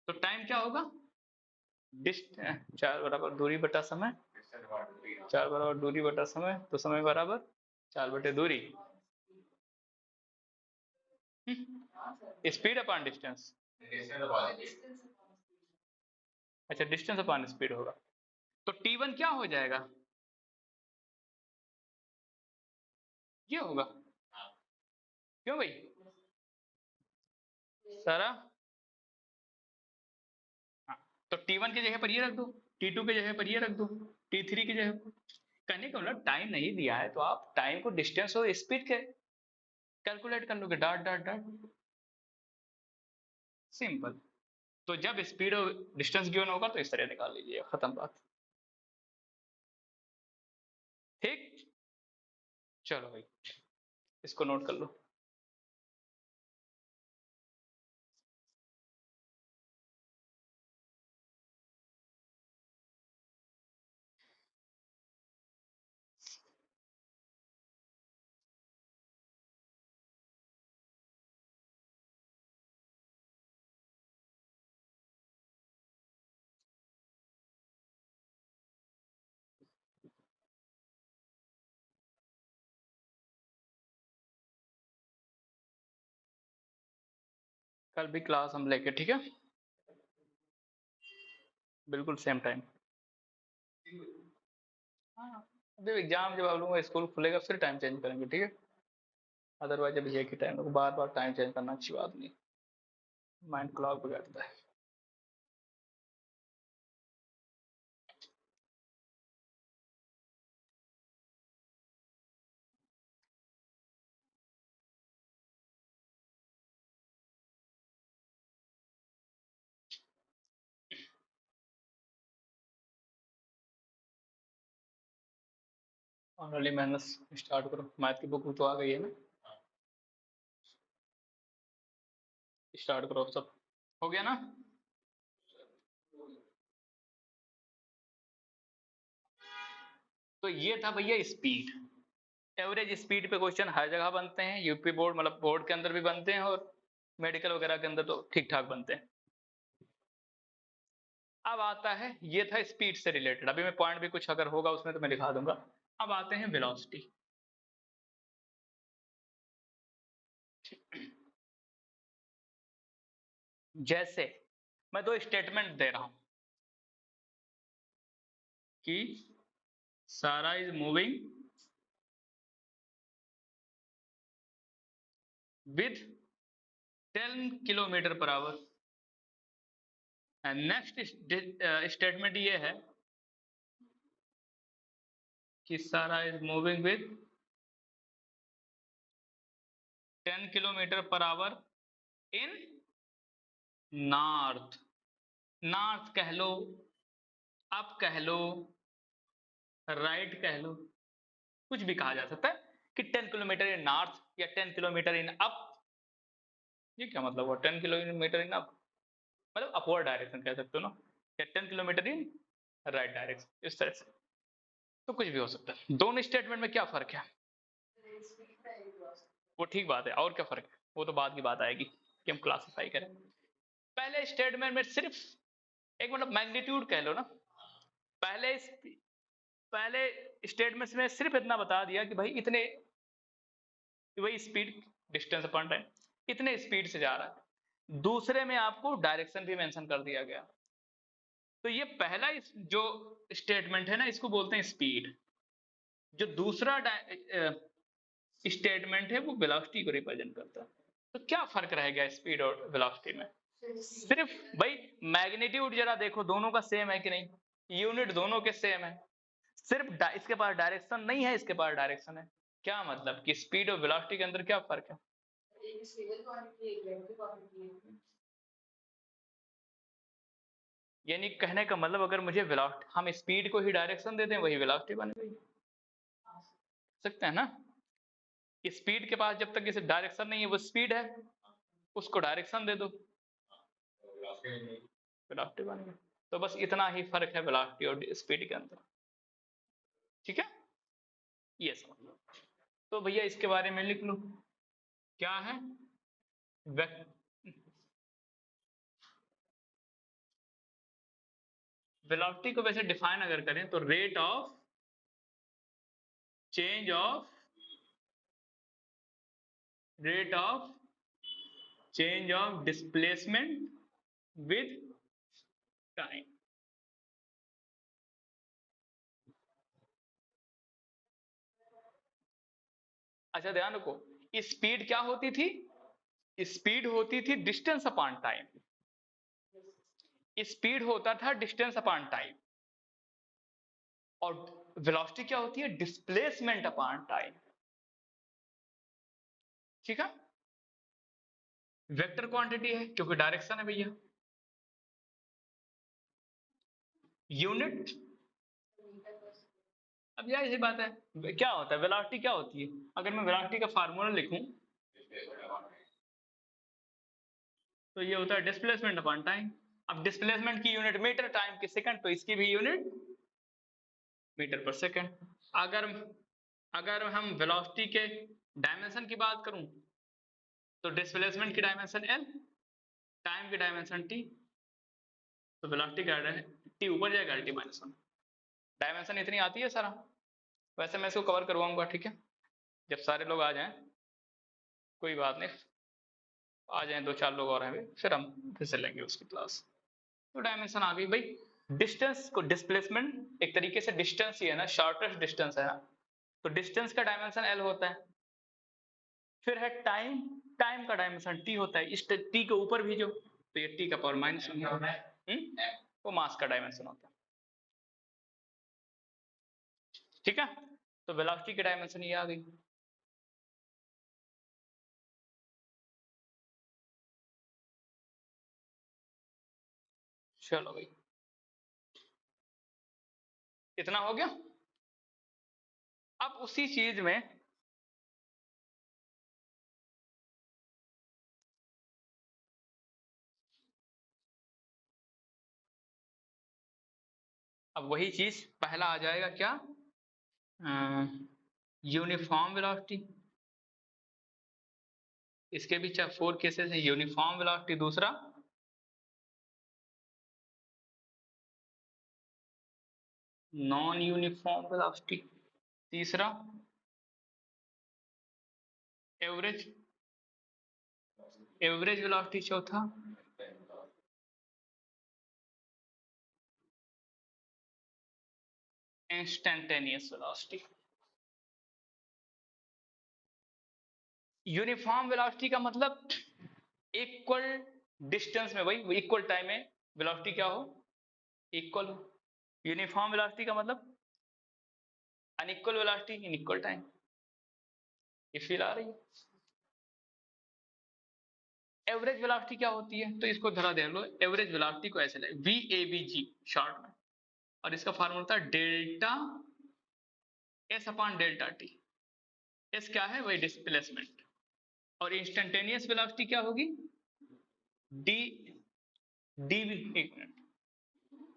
तो टाइम क्या होगा, चार बराबर दूरी बटा समय, चार बराबर दूरी बटा समय, तो समय बराबर चार बटे दूरी, स्पीड अपॉन डिस्टेंस। अच्छा, डिस्टेंस अपॉन स्पीड होगा, तो t1 क्या हो जाएगा, ये होगा। क्यों भाई? सारा, हाँ, तो t1 की जगह पर ये रख दो, t2 की जगह पर ये रख दो, t3 की जगह पर। कहने का मतलब टाइम नहीं दिया है तो आप टाइम को डिस्टेंस और स्पीड के कैलकुलेट कर लोगे, डॉट डॉट डॉट, सिंपल। तो जब स्पीड और डिस्टेंस गिवन होगा तो इस तरह निकाल लीजिए, खत्म बात। ठीक, चलो भाई, इसको नोट कर लो। कल भी क्लास हम लेके, ठीक है, बिल्कुल सेम टाइम। हाँ, अभी एग्जाम जब आप लोगों का स्कूल खुलेगा फिर टाइम चेंज करेंगे, ठीक है। अदरवाइज अभी एक ही टाइम, बार बार टाइम चेंज करना अच्छी बात नहीं, माइंड क्लॉक बिगाड़ता है। ऑलरेडी मेहनत स्टार्ट करो, मैथ की बुक तो आ गई है ना, स्टार्ट करो सब। हो गया ना? तो ये था भैया स्पीड। एवरेज स्पीड पे क्वेश्चन हर जगह बनते हैं, यूपी बोर्ड मतलब बोर्ड के अंदर भी बनते हैं और मेडिकल वगैरह के अंदर तो ठीक ठाक बनते हैं। अब आता है, ये था स्पीड से रिलेटेड, अभी मैं पॉइंट भी कुछ अगर होगा उसमें तो मैं दिखा दूंगा। अब आते हैं वेलोसिटी। जैसे मैं दो स्टेटमेंट दे रहा हूं कि सारा is moving with 10 kilometre per hour, and next statement ये है कि सारा is moving with 10 kilometre per hour in north. North कह लो, अप कह लो, राइट कह लो, कुछ भी कहा जा सकता है कि 10 किलोमीटर इन नॉर्थ या 10 किलोमीटर इन अप। ये क्या मतलब हुआ 10 किलोमीटर इन अप? मतलब अपवर्ड डायरेक्शन कह सकते हो ना, या 10 किलोमीटर इन राइट डायरेक्शन, इस तरह से तो कुछ भी हो सकता है। दोनों स्टेटमेंट में क्या फर्क है? वो ठीक बात है, और क्या फर्क है वो तो बाद की बात आएगी कि हम क्लासिफाई करें। पहले स्टेटमेंट में सिर्फ एक मतलब मैग्नीट्यूड कह लो ना, पहले पहले स्टेटमेंट में सिर्फ इतना बता दिया कि भाई इतने, वही स्पीड, डिस्टेंस अपॉन टाइम, इतने स्पीड से जा रहा है। दूसरे में आपको डायरेक्शन भी मेंशन कर दिया गया। तो ये पहला जो स्टेटमेंट है ना, इसको बोलते हैं स्पीड। जो दूसरा स्टेटमेंट है वो वेलोसिटी को रिप्रेजेंट करता है। तो क्या फर्क रह गया स्पीड और वेलोसिटी में? सिर्फ भाई मैग्नीट्यूड जरा देखो दोनों का सेम है कि नहीं, यूनिट दोनों के सेम है, सिर्फ इसके पास डायरेक्शन नहीं है, इसके पास डायरेक्शन है। क्या मतलब कि स्पीड और वेलोसिटी के अंदर क्या फर्क है? यानी कहने का मतलब अगर मुझे वेलोसिटी, हम स्पीड को ही डायरेक्शन दे दें वही वेलोसिटी बन गई, सकते हैं ना। स्पीड के पास जब तक इसे डायरेक्शन नहीं है वो स्पीड है, उसको डायरेक्शन दे दो वेलोसिटी बन गई। तो बस इतना ही फर्क है वेलोसिटी और स्पीड के अंदर, ठीक है, ये समझ लो। तो भैया इसके बारे में लिख लो, क्या है वेलोसिटी को वैसे डिफाइन अगर करें तो rate of change of displacement with time. अच्छा ध्यान रखो, स्पीड क्या होती थी? स्पीड होती थी डिस्टेंस अपॉन टाइम, स्पीड होता था डिस्टेंस अपॉन टाइम, और वेलोसिटी क्या होती है? डिस्प्लेसमेंट अपॉन टाइम, ठीक है। वेक्टर क्वांटिटी है क्योंकि डायरेक्शन है भैया। यूनिट, अब यह ऐसी बात है, क्या होता है वेलोसिटी, क्या होती है? अगर मैं वेलोसिटी का फार्मूला लिखूं तो ये होता है डिस्प्लेसमेंट अपॉन टाइम। अब डिस्प्लेसमेंट की यूनिट मीटर, टाइम की सेकंड, तो इसकी भी यूनिट मीटर पर सेकंड। अगर अगर हम वेलोसिटी के डायमेंशन की बात करूं तो डिस्प्लेसमेंट की डायमेंशन एल, टाइम की डायमेंशन टी, तो वेलोसिटी का टी ऊपर जाएगा, टी माइनस वन, डायमेंशन इतनी आती है सारा। वैसे मैं इसको कवर करवाऊंगा, ठीक है, जब सारे लोग आ जाएं, कोई बात नहीं, आ जाएं दो चार लोग और हैं, फिर हम फिर से लेंगे उसकी क्लास। तो डायमेंशन आ गई भाई, डिस्टेंस को डिस्प्लेसमेंट एक तरीके से डिस्टेंस ही है ना, शॉर्टेस्ट डिस्टेंस है ना, तो डिस्टेंस का डायमेंशन एल होता है। फिर है टाइम, टाइम का डायमेंशन टी होता है, इस टी के ऊपर भी जो, तो ये टी का पावर -1 वो मास का डायमेंशन होता है। ठीक है, तो वेलोसिटी की डायमेंशन ये आ गई। चलो भाई, इतना हो गया। अब उसी चीज में अब वही चीज पहला आ जाएगा क्या, यूनिफॉर्म वेलोसिटी। इसके भी 4 केसेस हैं, यूनिफॉर्म वेलोसिटी दूसरा, नॉन यूनिफॉर्म वेलोसिटी तीसरा, एवरेज एवरेज वेलोसिटी चौथा, इंस्टेंटेनियस वेलोसिटी। यूनिफॉर्म वेलोसिटी का मतलब इक्वल डिस्टेंस में भाई इक्वल टाइम में वेलोसिटी क्या हो, इक्वल हो। यूनिफॉर्म वेलोसिटी का मतलब unequal velocity in equal time. ये फील आ रही है। एवरेज वेलोसिटी क्या होती है, तो इसको धरा दे लो, एवरेज वेलोसिटी को ऐसे ले, VAVG शॉर्ट में, और इसका फार्मूला था delta S upon delta T. S क्या है, वही डिस्प्लेसमेंट, और इंस्टेंटेनियस वेलोसिटी क्या होगी, डी डीवी, एक मिनट,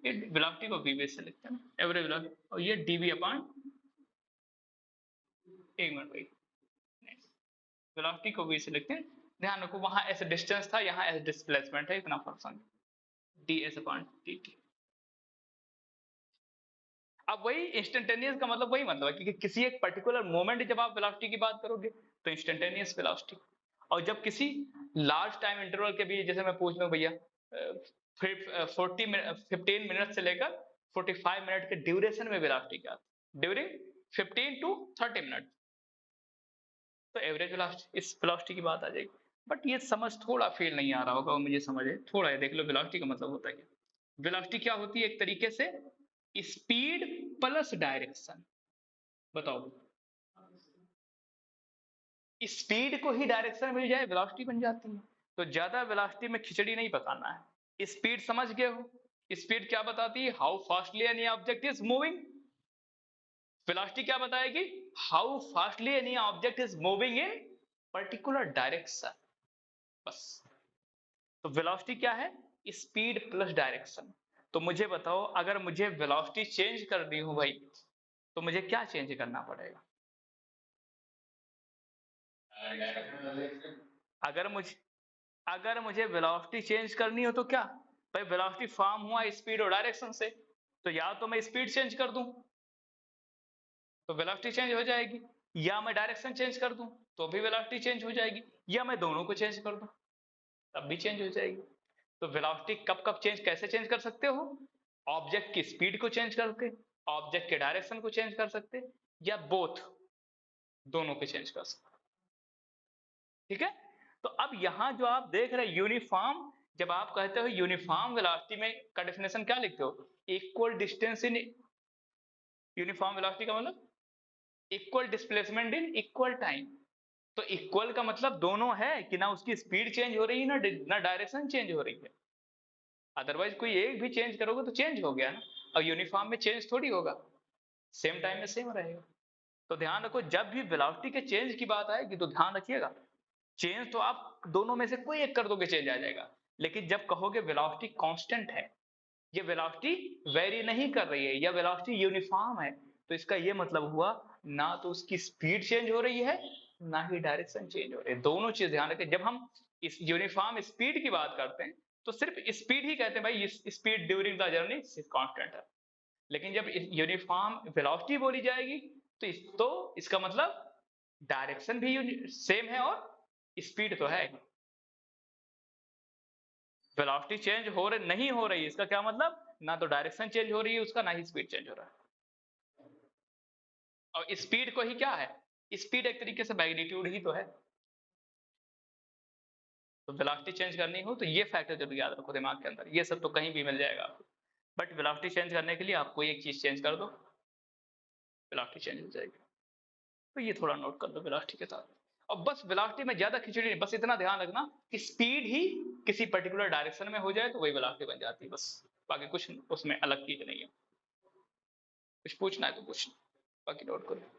ये वेलोसिटी को वी बेस से लिखते हैं एवरेज वेलोसिटी, और ये डीवी अपॉन, एक मिनट भाई, वेलोसिटी को वी से लिखते हैं। ध्यान रखो वहां ऐसे डिस्टेंस था, यहाँ ऐसे डिस्प्लेसमेंट है, इतना फर्क समझो, D S upon T T. अब वही इंस्टेंटेनियस का मतलब वही मतलब है कि किसी एक पर्टिकुलर मोमेंट जब आप वेलोसिटी की बात करोगे तो इंस्टेंटेनियस वेलोसिटी, और जब किसी लार्ज टाइम इंटरवल के बीच, जैसे मैं पूछ लूं भैया 15 मिनट से लेकर 45 मिनट के ड्यूरेशन में वेलोसिटी क्या, ड्यूरिंग 15 to 30 मिनट, तो एवरेज वेलोसिटी, इस वेलोसिटी की बात आ जाएगी। बट ये समझ थोड़ा फील नहीं आ रहा होगा, मुझे समझ है थोड़ा है, देख लो वेलोसिटी का मतलब होता है क्या। वेलोसिटी क्या होती है, एक तरीके से स्पीड प्लस डायरेक्शन। बताओ, स्पीड को ही डायरेक्शन मिल जाए वेलोसिटी बन जाती है। तो ज्यादा वेलोसिटी में खिचड़ी नहीं पकाना है, स्पीड समझ गए हो। स्पीड क्या बताती है, how fastly any object is moving. Velocity क्या बताएगी, how fastly any object is moving in particular direction, बस। तो वेलोसिटी क्या है, स्पीड प्लस डायरेक्शन। तो मुझे बताओ, अगर मुझे वेलोसिटी चेंज करनी हो भाई, तो मुझे क्या चेंज करना पड़ेगा। अगर मुझे अगर मुझे वेलोसिटी चेंज करनी हो तो क्या, भाई वेलोसिटी फॉर्म हुआ स्पीड और डायरेक्शन से, तो या तो मैं स्पीड चेंज कर दूं तो वेलोसिटी चेंज हो जाएगी, या मैं डायरेक्शन चेंज कर दूं तो भी वेलोसिटी चेंज हो जाएगी, या मैं दोनों को चेंज कर दूं तब भी चेंज हो जाएगी। तो वेलोसिटी कब कब चेंज, कैसे चेंज कर सकते हो, ऑब्जेक्ट की स्पीड को चेंज करके, ऑब्जेक्ट के डायरेक्शन को चेंज कर सकते, या बोथ, दोनों को चेंज कर सकते। ठीक है, तो अब यहां जो आप देख रहे हैं यूनिफॉर्म, जब आप कहते हो यूनिफॉर्म वेलोसिटी में का डेफिनेशन क्या लिखते हो, equal distance in, uniform velocity का मतलब equal displacement in equal time. तो इक्वल का मतलब दोनों है कि ना उसकी स्पीड चेंज हो रही है ना डायरेक्शन चेंज हो रही है, अदरवाइज कोई एक भी चेंज करोगे तो चेंज हो गया ना, और यूनिफॉर्म में चेंज थोड़ी होगा, सेम टाइम में सेम रहेगा। तो ध्यान रखो, जब भी वेलोसिटी के चेंज की बात आएगी तो ध्यान रखिएगा, चेंज तो आप दोनों में से कोई एक कर दोगे चेंज आ जाएगा, लेकिन जब कहोगे वेलोसिटी कांस्टेंट है, ये वेलोसिटी वेरी नहीं कर रही है, या वेलोसिटी यूनिफॉर्म है, तो इसका ये मतलब हुआ ना तो उसकी स्पीड चेंज हो रही है ना ही डायरेक्शन चेंज हो रही है। दोनों चीज ध्यान रखें, जब हम इस यूनिफॉर्म स्पीड की बात करते हैं तो सिर्फ स्पीड ही कहते हैं भाई speed during the journey constant है, लेकिन जब यूनिफॉर्म वेलोसिटी बोली जाएगी तो इसका मतलब डायरेक्शन भी सेम है और स्पीड तो है। वेलोसिटी चेंज नहीं हो रही, इसका क्या मतलब, ना तो डायरेक्शन चेंज हो रही है उसका, ना ही स्पीड चेंज हो रहा है। और स्पीड को ही क्या है, स्पीड एक तरीके से मैग्नीट्यूड ही तो है। तो वेलोसिटी चेंज करनी हो तो ये फैक्टर जरूर याद रखो दिमाग के अंदर, ये सब तो कहीं भी मिल जाएगा आपको, बट वेलोसिटी चेंज करने के लिए आपको एक चीज चेंज कर दो, वेलोसिटी चेंज हो जाएगी। तो ये थोड़ा नोट कर लो वेलोसिटी के साथ। और बस वेलोसिटी में ज्यादा खिचड़ी नहीं, बस इतना ध्यान रखना कि स्पीड ही किसी पर्टिकुलर डायरेक्शन में हो जाए तो वही वेलोसिटी बन जाती है बस, बाकी कुछ उसमें अलग चीज नहीं है। कुछ पूछना है तो पूछ, बाकी नोट करो।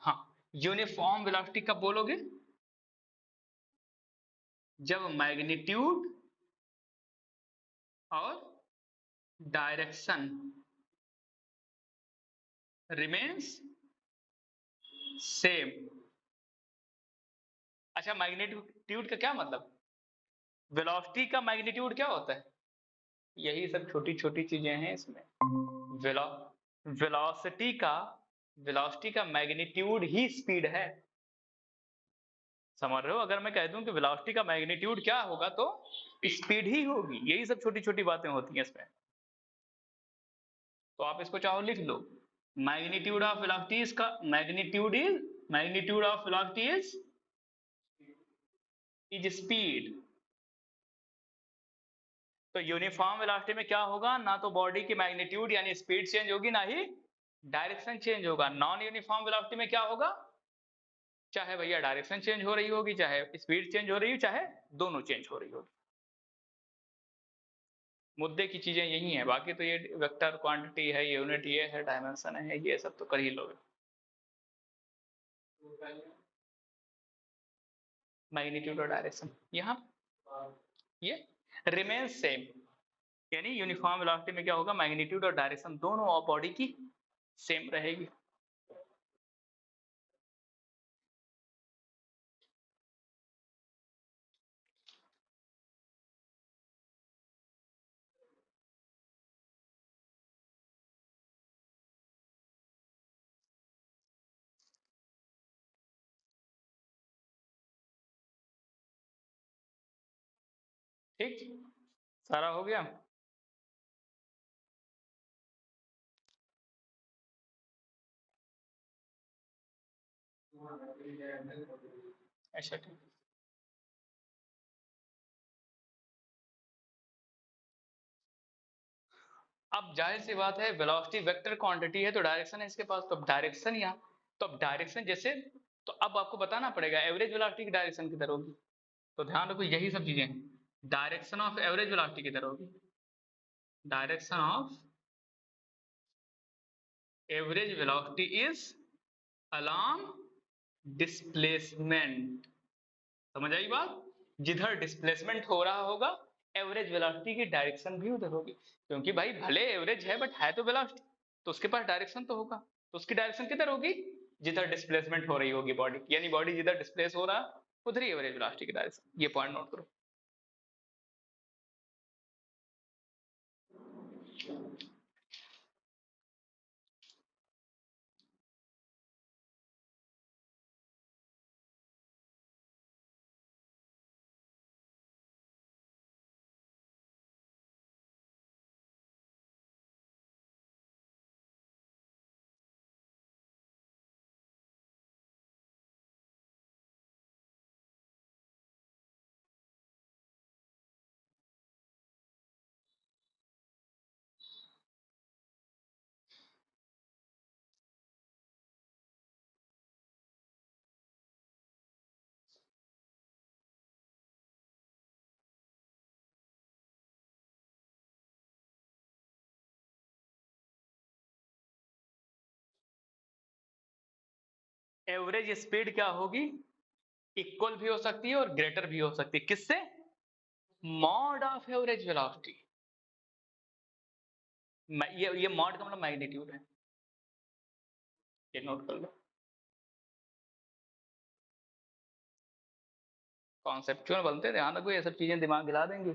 हाँ, यूनिफॉर्म वेलोसिटी कब बोलोगे, जब मैग्नीट्यूड और डायरेक्शन रिमेन्स सेम। अच्छा, मैग्नीट्यूड का क्या मतलब, वेलोसिटी का मैग्नीट्यूड क्या होता है, यही सब छोटी छोटी चीजें हैं इसमें। वेलो वेलोसिटी का वेलोसिटी का मैग्नीट्यूड ही स्पीड है, समझ रहे हो। अगर मैं कह दूं कि वेलोसिटी का मैग्नीट्यूड क्या होगा तो स्पीड ही होगी, यही सब छोटी छोटी बातें होती हैं इसमें। तो आप इसको चाहो लिख लो, मैग्नीट्यूड ऑफ वेलोसिटी का magnitude of velocity is speed. तो यूनिफॉर्म वेलोसिटी में क्या होगा, ना तो बॉडी की मैग्नीट्यूड यानी स्पीड चेंज होगी, ना ही डायरेक्शन चेंज होगा। नॉन यूनिफॉर्म वेलोसिटी में क्या होगा, चाहे भैया डायरेक्शन चेंज हो रही होगी, चाहे स्पीड चेंज हो रही हो, चाहे दोनों चेंज हो रही होगी। मुद्दे की चीजें यही हैं, बाकी तो ये वेक्टर क्वांटिटी है, यूनिट ये है, डायमेंशन है, ये सब तो कर ही लोगे। मैग्नीट्यूड और डायरेक्शन यहाँ ये रिमेन सेम, यानी यूनिफॉर्म वेलोसिटी में क्या होगा, मैग्नीट्यूड और डायरेक्शन दोनों ऑफ बॉडी की सेम रहेगी। ठीक, सारा हो गया। अच्छा ठीक, अब जाहिर सी बात है वेलोसिटी वेक्टर क्वांटिटी है तो डायरेक्शन है इसके पास, तो अब डायरेक्शन यहाँ, तो अब डायरेक्शन जैसे, तो अब आपको बताना पड़ेगा एवरेज वेलोसिटी की डायरेक्शन किधर होगी। तो ध्यान रखो यही सब चीजें, डायरेक्शन ऑफ एवरेज वेलोसिटी किधर होगी, direction of average velocity is along displacement. समझ आई बात, जिधर डिस्प्लेसमेंट हो रहा होगा एवरेज वेलोसिटी की डायरेक्शन भी उधर होगी, क्योंकि भाई भले एवरेज है बट है तो वेलोसिटी, तो उसके पास डायरेक्शन तो होगा, तो उसकी डायरेक्शन किधर होगी, जिधर डिस्प्लेसमेंट हो रही होगी बॉडी, यानी बॉडी जिधर डिस्प्लेस हो रहा उधर ही एवरेज वेलोसिटी की डायरेक्शन, ये पॉइंट नोट करो। एवरेज स्पीड क्या होगी, इक्वल भी हो सकती है और ग्रेटर भी हो सकती है, किससे, मॉड ऑफ एवरेज वेलोसिटी। ये मॉड का मतलब मैग्नीट्यूड है, ये नोट कर लो। कॉन्सेप्चुअल बनते, ध्यान रखो ये सब चीजें दिमाग हिला देंगी।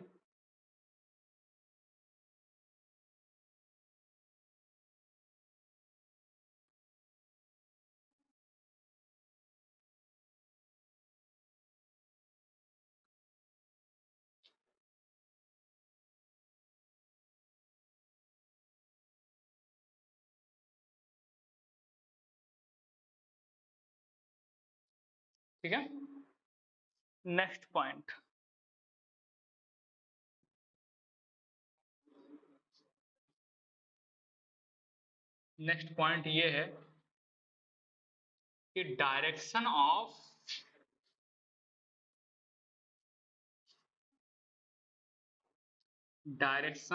ठीक है, नेक्स्ट पॉइंट, नेक्स्ट पॉइंट ये है कि direction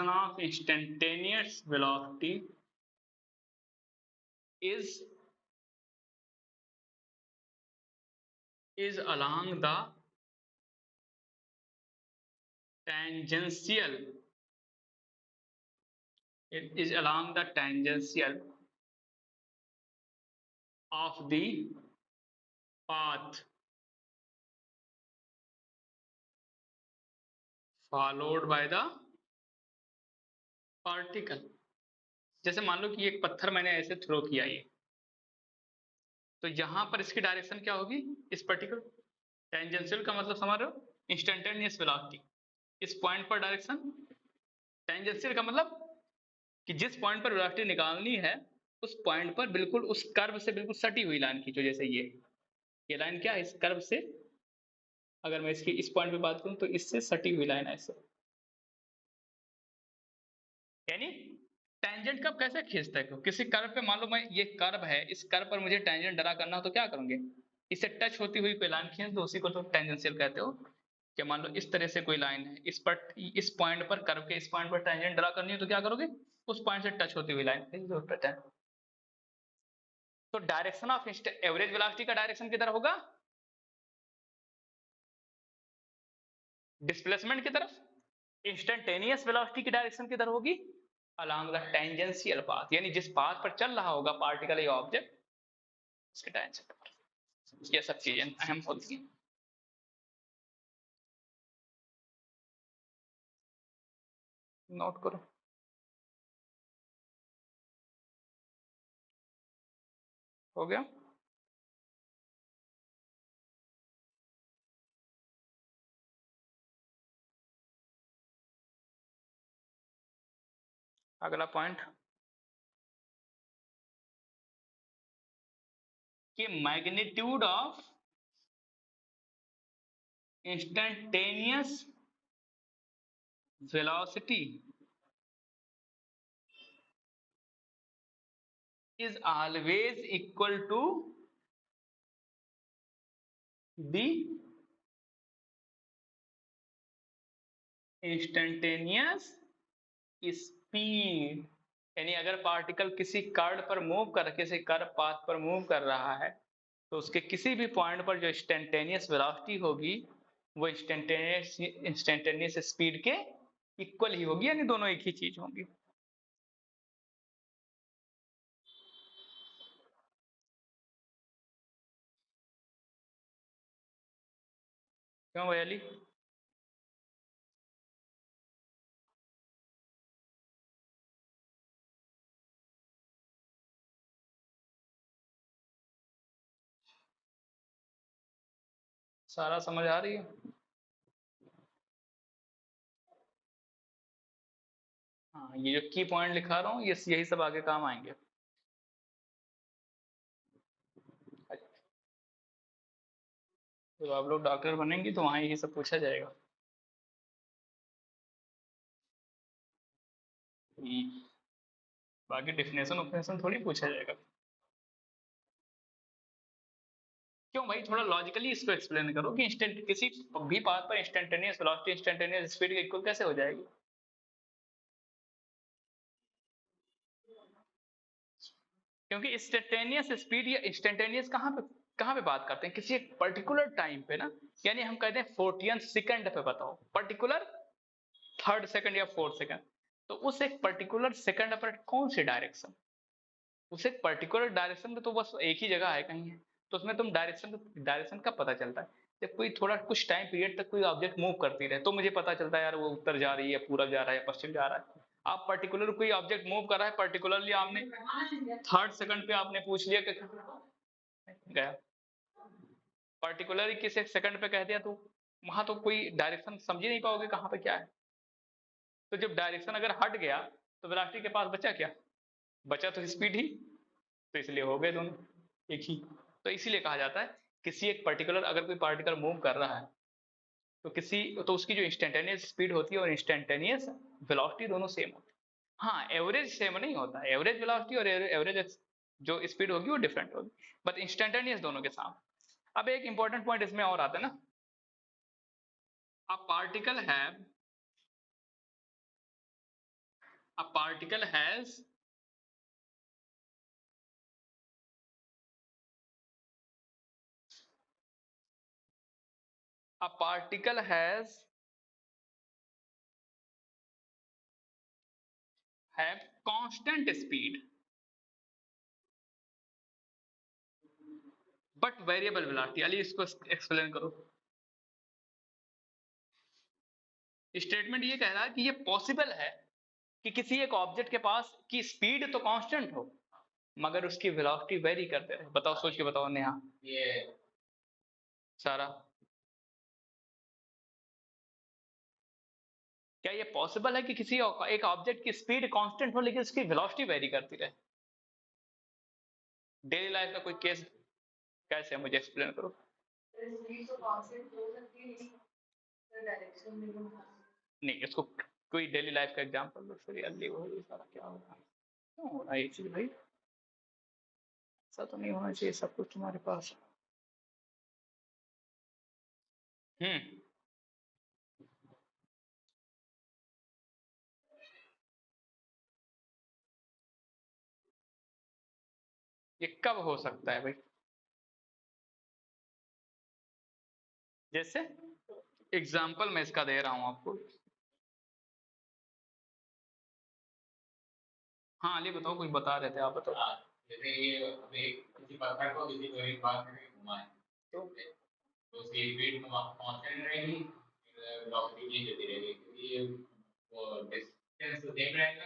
of instantaneous velocity is along the tangential, it is along the tangential of the path followed by the particle। जैसे मान लो कि एक पत्थर मैंने ऐसे थ्रो किया ये, तो यहां पर इसकी डायरेक्शन क्या होगी, इस पर्टिकुलर टेंजेंशियल का मतलब समझ रहे हो, इंस्टेंटेनियस वेलोसिटी, इस पॉइंट पर डायरेक्शन, टेंजेंशियल का मतलब कि जिस पॉइंट पर वेलोसिटी निकालनी है उस पॉइंट पर बिल्कुल उस कर्व से बिल्कुल सटी हुई लाइन खींचो। जैसे ये लाइन क्या है, इस कर्व से, अगर मैं इसकी इस पॉइंट पे बात करूं तो इससे सटी हुई लाइन है ऐसे। यानी टेंजेंट कब कैसे खींचते हैं, किसी कर्व पे, मान लो मैं ये कर्व है, इस कर्व पर मुझे टेंजेंट ड्रा करना हो तो क्या करोगे, इससे टच होती हुई कोई लाइन खींच दो, उसी को तो टेंजेंशियल कहते हो। कि मान लो इस तरह से कोई लाइन है, इस पॉइंट पर, कर्व के इस पॉइंट पर टेंजेंट ड्रा करनी हो तो क्या करोगे, उस पॉइंट से टच होती हुई लाइन खींच दो। तो डायरेक्शन ऑफ एवरेज वेलोसिटी का डायरेक्शन किधर होगा, डिस्प्लेसमेंट की तरफ। इंस्टेंटेनियस वेलोसिटी की डायरेक्शन किधर होगी, अलोंग द टेंजेंशियल पाथ, यानी जिस पाथ पर चल रहा होगा पार्टिकल या ऑब्जेक्ट, उसके टेंजेंट पर। ये सब चीजें अहम होती हैं। नोट करो। हो गया, अगला पॉइंट कि magnitude of instantaneous velocity is always equal to the instantaneous speed। यानी अगर पार्टिकल किसी कर्व पर मूव कर, किसी कर्व पाथ पर मूव कर रहा है तो उसके किसी भी पॉइंट पर जो इंस्टेंटेनियस वेलोसिटी होगी वो इंस्टेंटेनियस स्पीड के इक्वल ही होगी, यानी दोनों एक ही चीज होंगी। क्यों वैली, सारा समझ आ रही है। हाँ, ये जो की पॉइंट लिखा रहा हूँ ये यही सब आगे काम आएंगे। तो आप लोग डॉक्टर बनेंगे तो वहां यही सब पूछा जाएगा। बाकी डिफिनेशन उफिनेशन थोड़ी पूछा जाएगा। क्यों भाई, थोड़ा लॉजिकली इसको एक्सप्लेन करो कि इंस्टेंट किसी भी पाथ पर इंस्टेंटेनियस वेलोसिटी इंस्टेंटेनियस स्पीड के इक्वल कैसे हो जाएगी। क्योंकि इंस्टेंटेनियस स्पीड या इंस्टेंटेनियस कहाँ पे बात करते हैं, किसी एक पर्टिकुलर टाइम पे ना, यानी हम कहते हैं 40th सेकंड पे बताओ, पर्टिकुलर 3rd सेकंड या 4th सेकंड, तो उस एक पर्टिकुलर सेकंड पर कौन सी डायरेक्शन, उस एक पर्टिकुलर डायरेक्शन में तो बस एक ही जगह है कहीं है, तो उसमें तुम डायरेक्शन का पता चलता है। जब कोई थोड़ा कुछ टाइम पीरियड तक कोई ऑब्जेक्ट मूव करती रहे तो मुझे पता चलता है यार वो उत्तर जा रही है, पूरब जा रहा है, पश्चिम जा रहा है। आप पर्टिकुलर कोई ऑब्जेक्ट मूव कर रहा है, पर्टिकुलरली आपने थर्ड सेकंड पे आपने पूछ लिया कि गया, पर्टिकुलरली किसी सेकंड पे कह दिया तो वहां तो कोई डायरेक्शन समझ ही नहीं पाओगे कहाँ पे क्या है। तो जब डायरेक्शन अगर हट गया तो वेलोसिटी के पास बचा क्या? बचा तो स्पीड ही, तो इसलिए हो गए दोनों एक ही। तो इसीलिए कहा जाता है किसी एक पर्टिकुलर अगर कोई पार्टिकल मूव कर रहा है तो उसकी जो इंस्टेंटेनियस स्पीड होती है और इंस्टेंटेनियस वेलोसिटी दोनों सेम होती है। हाँ, एवरेज सेम नहीं होता, एवरेज वेलोसिटी और एवरेज जो स्पीड होगी वो डिफरेंट होगी, बट इंस्टेंटेनियस दोनों के साथ। अब एक इंपॉर्टेंट पॉइंट इसमें और आता है ना, a particle has a particle have constant speed but variable velocity। Ali इसको एक्सप्लेन करो। स्टेटमेंट ये कह रहा है कि ये पॉसिबल है कि किसी एक ऑब्जेक्ट के पास की स्पीड तो कांस्टेंट हो मगर उसकी वेलोसिटी वेरी करते रहे। बताओ, सोच के बताओ नेहा, ये सारा, क्या ये पॉसिबल है कि किसी एक ऑब्जेक्ट की स्पीड कांस्टेंट हो लेकिन उसकी वेलोसिटी वेरी करती रहे? डेली लाइफ का कोई केस कैसे है, मुझे एक्सप्लेन करो। नहीं, इसको कोई डेली लाइफ का एग्जांपल दो फिर जल्दी हो सारा क्या होगा। क्यों हो रहा है ये चीज भाई? ऐसा तो नहीं होना चाहिए सब कुछ तुम्हारे पास। हम्म, ये कब हो सकता है भाई? जैसे एग्जाम्पल मैं इसका दे रहा हूं आपको। हाँ अली बताओ, कुछ बता रहे थे आप, बताओ। जैसे ये किसी पत्थर को किसी कोई बात में घुमाए तो उसकी स्पीड कांस्टेंट रहेगी, वेलोसिटी चेंज होती रहेगी क्योंकि ये वो डिस्टेंस तो सेम रहेगा।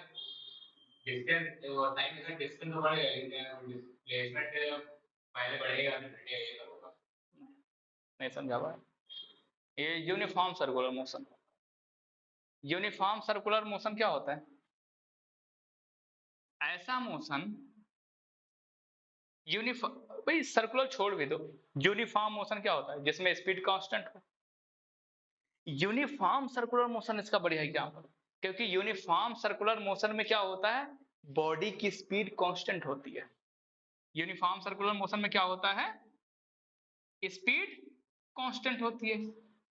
डिस्टेंस और टाइम के साथ डिस्टेंस तो बढ़ेगा लेकिन डिस्प्लेसमेंट पहले बढ़ेगा फिर घटेगा, ये सब होगा। नहीं समझा भाई। ये uniform circular motion, uniform circular motion क्या होता है? ऐसा मोशन यूनिफॉर्म, भाई सर्कुलर छोड़ भी दो, यूनिफॉर्म मोशन क्या होता है? जिसमें स्पीड कांस्टेंट हो। यूनिफॉर्म सर्कुलर मोशन इसका बढ़िया एग्जांपल, क्योंकि यूनिफॉर्म सर्कुलर मोशन में क्या होता है, बॉडी की स्पीड कांस्टेंट होती है। यूनिफॉर्म सर्कुलर मोशन में क्या होता है, स्पीड कांस्टेंट होती है।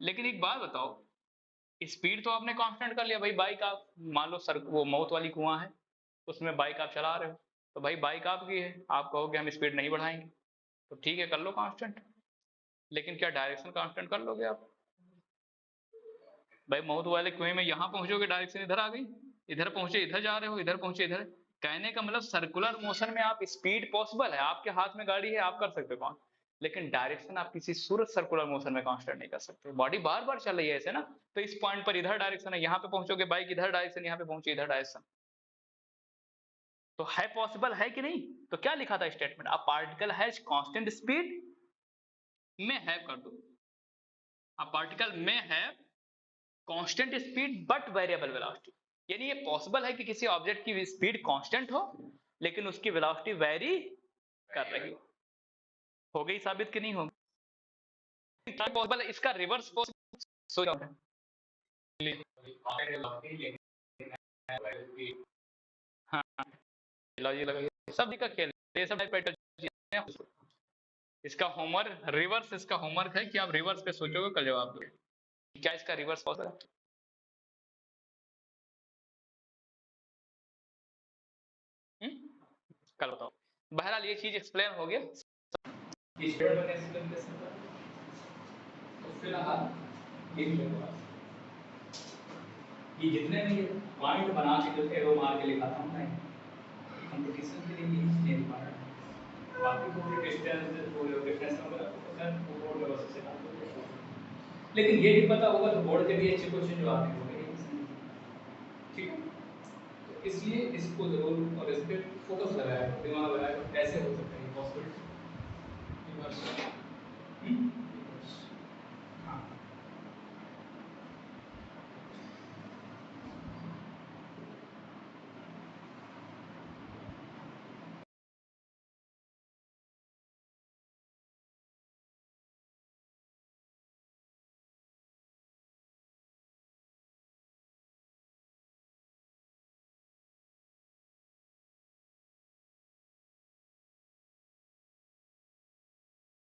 लेकिन एक बात बताओ, स्पीड तो आपने कांस्टेंट कर लिया भाई, बाइक आप मान लो सर वो माउथ वाली कुआं है, उसमें बाइक आप चला रहे हो, तो भाई बाइक आपकी है, आप कहोगे हम स्पीड नहीं बढ़ाएंगे, तो ठीक है कर लो कांस्टेंट, लेकिन क्या डायरेक्शन कांस्टेंट कर लोगे आप? भाई माउथ वाले कुएं में यहाँ पहुंचोगे डायरेक्शन इधर आ गई, इधर पहुंचे इधर जा रहे हो, इधर पहुंचे इधर। कहने का मतलब सर्कुलर मोशन में आप स्पीड पॉसिबल है, आपके हाथ में गाड़ी है आप कर सकते हो कौन, लेकिन डायरेक्शन आप किसी सूरत सर्कुलर मोशन में कांस्टेंट नहीं कर सकते। बॉडी बार बार चल रही है ऐसे ना, तो इस पॉइंट पर इधर डायरेक्शन है, यहाँ पे पहुंचोगे बाइक इधर डायरेक्शन, यहाँ पे पहुंचे इधर डायरेक्शन, तो है पॉसिबल है कि नहीं? तो क्या लिखा था statement, a particle has constant speed, में हैव कर दो, अ पार्टिकल में have constant speed but variable velocity. यानी ये पॉसिबल है कि किसी ऑब्जेक्ट की स्पीड कांस्टेंट हो लेकिन उसकी वेलोसिटी वेरी कर रही हो गई साबित कि नहीं होगी? पॉसिबल है, इसका रिवर्स पॉसिबल, सो जाओ हाँ लॉजिक लगा सब का खेल, ये सब पैटर्न। इसका होमवर्क रिवर्स, इसका होमवर्क है कि आप रिवर्स पे सोचोगे कल जवाब दोगे। क्या इसका रिवर्स पॉसिबल है? कल बताओ। बहरहाल ये चीज एक्सप्लेन हो गया। तो फिलहाल ये जितने भी पॉइंट बना के जो एरो मार के लिखा था मैं कंपटीशन के लिए ये पॉइंट बाकी पूरे डिस्टेंस पूरे डिफरेंस नंबर सर वो रोड व्यवस्था से काम करते हैं। लेकिन ये नहीं पता होगा तो बोर्ड के भी अच्छे क्वेश्चन जो आते होंगे नहीं समझ। ठीक है, तो इसलिए इसको जरूर और इस पर फोकस लगाया करो, दिमाग लगाया करो, कैसे हो सकता है ये पॉसिबिलिटी।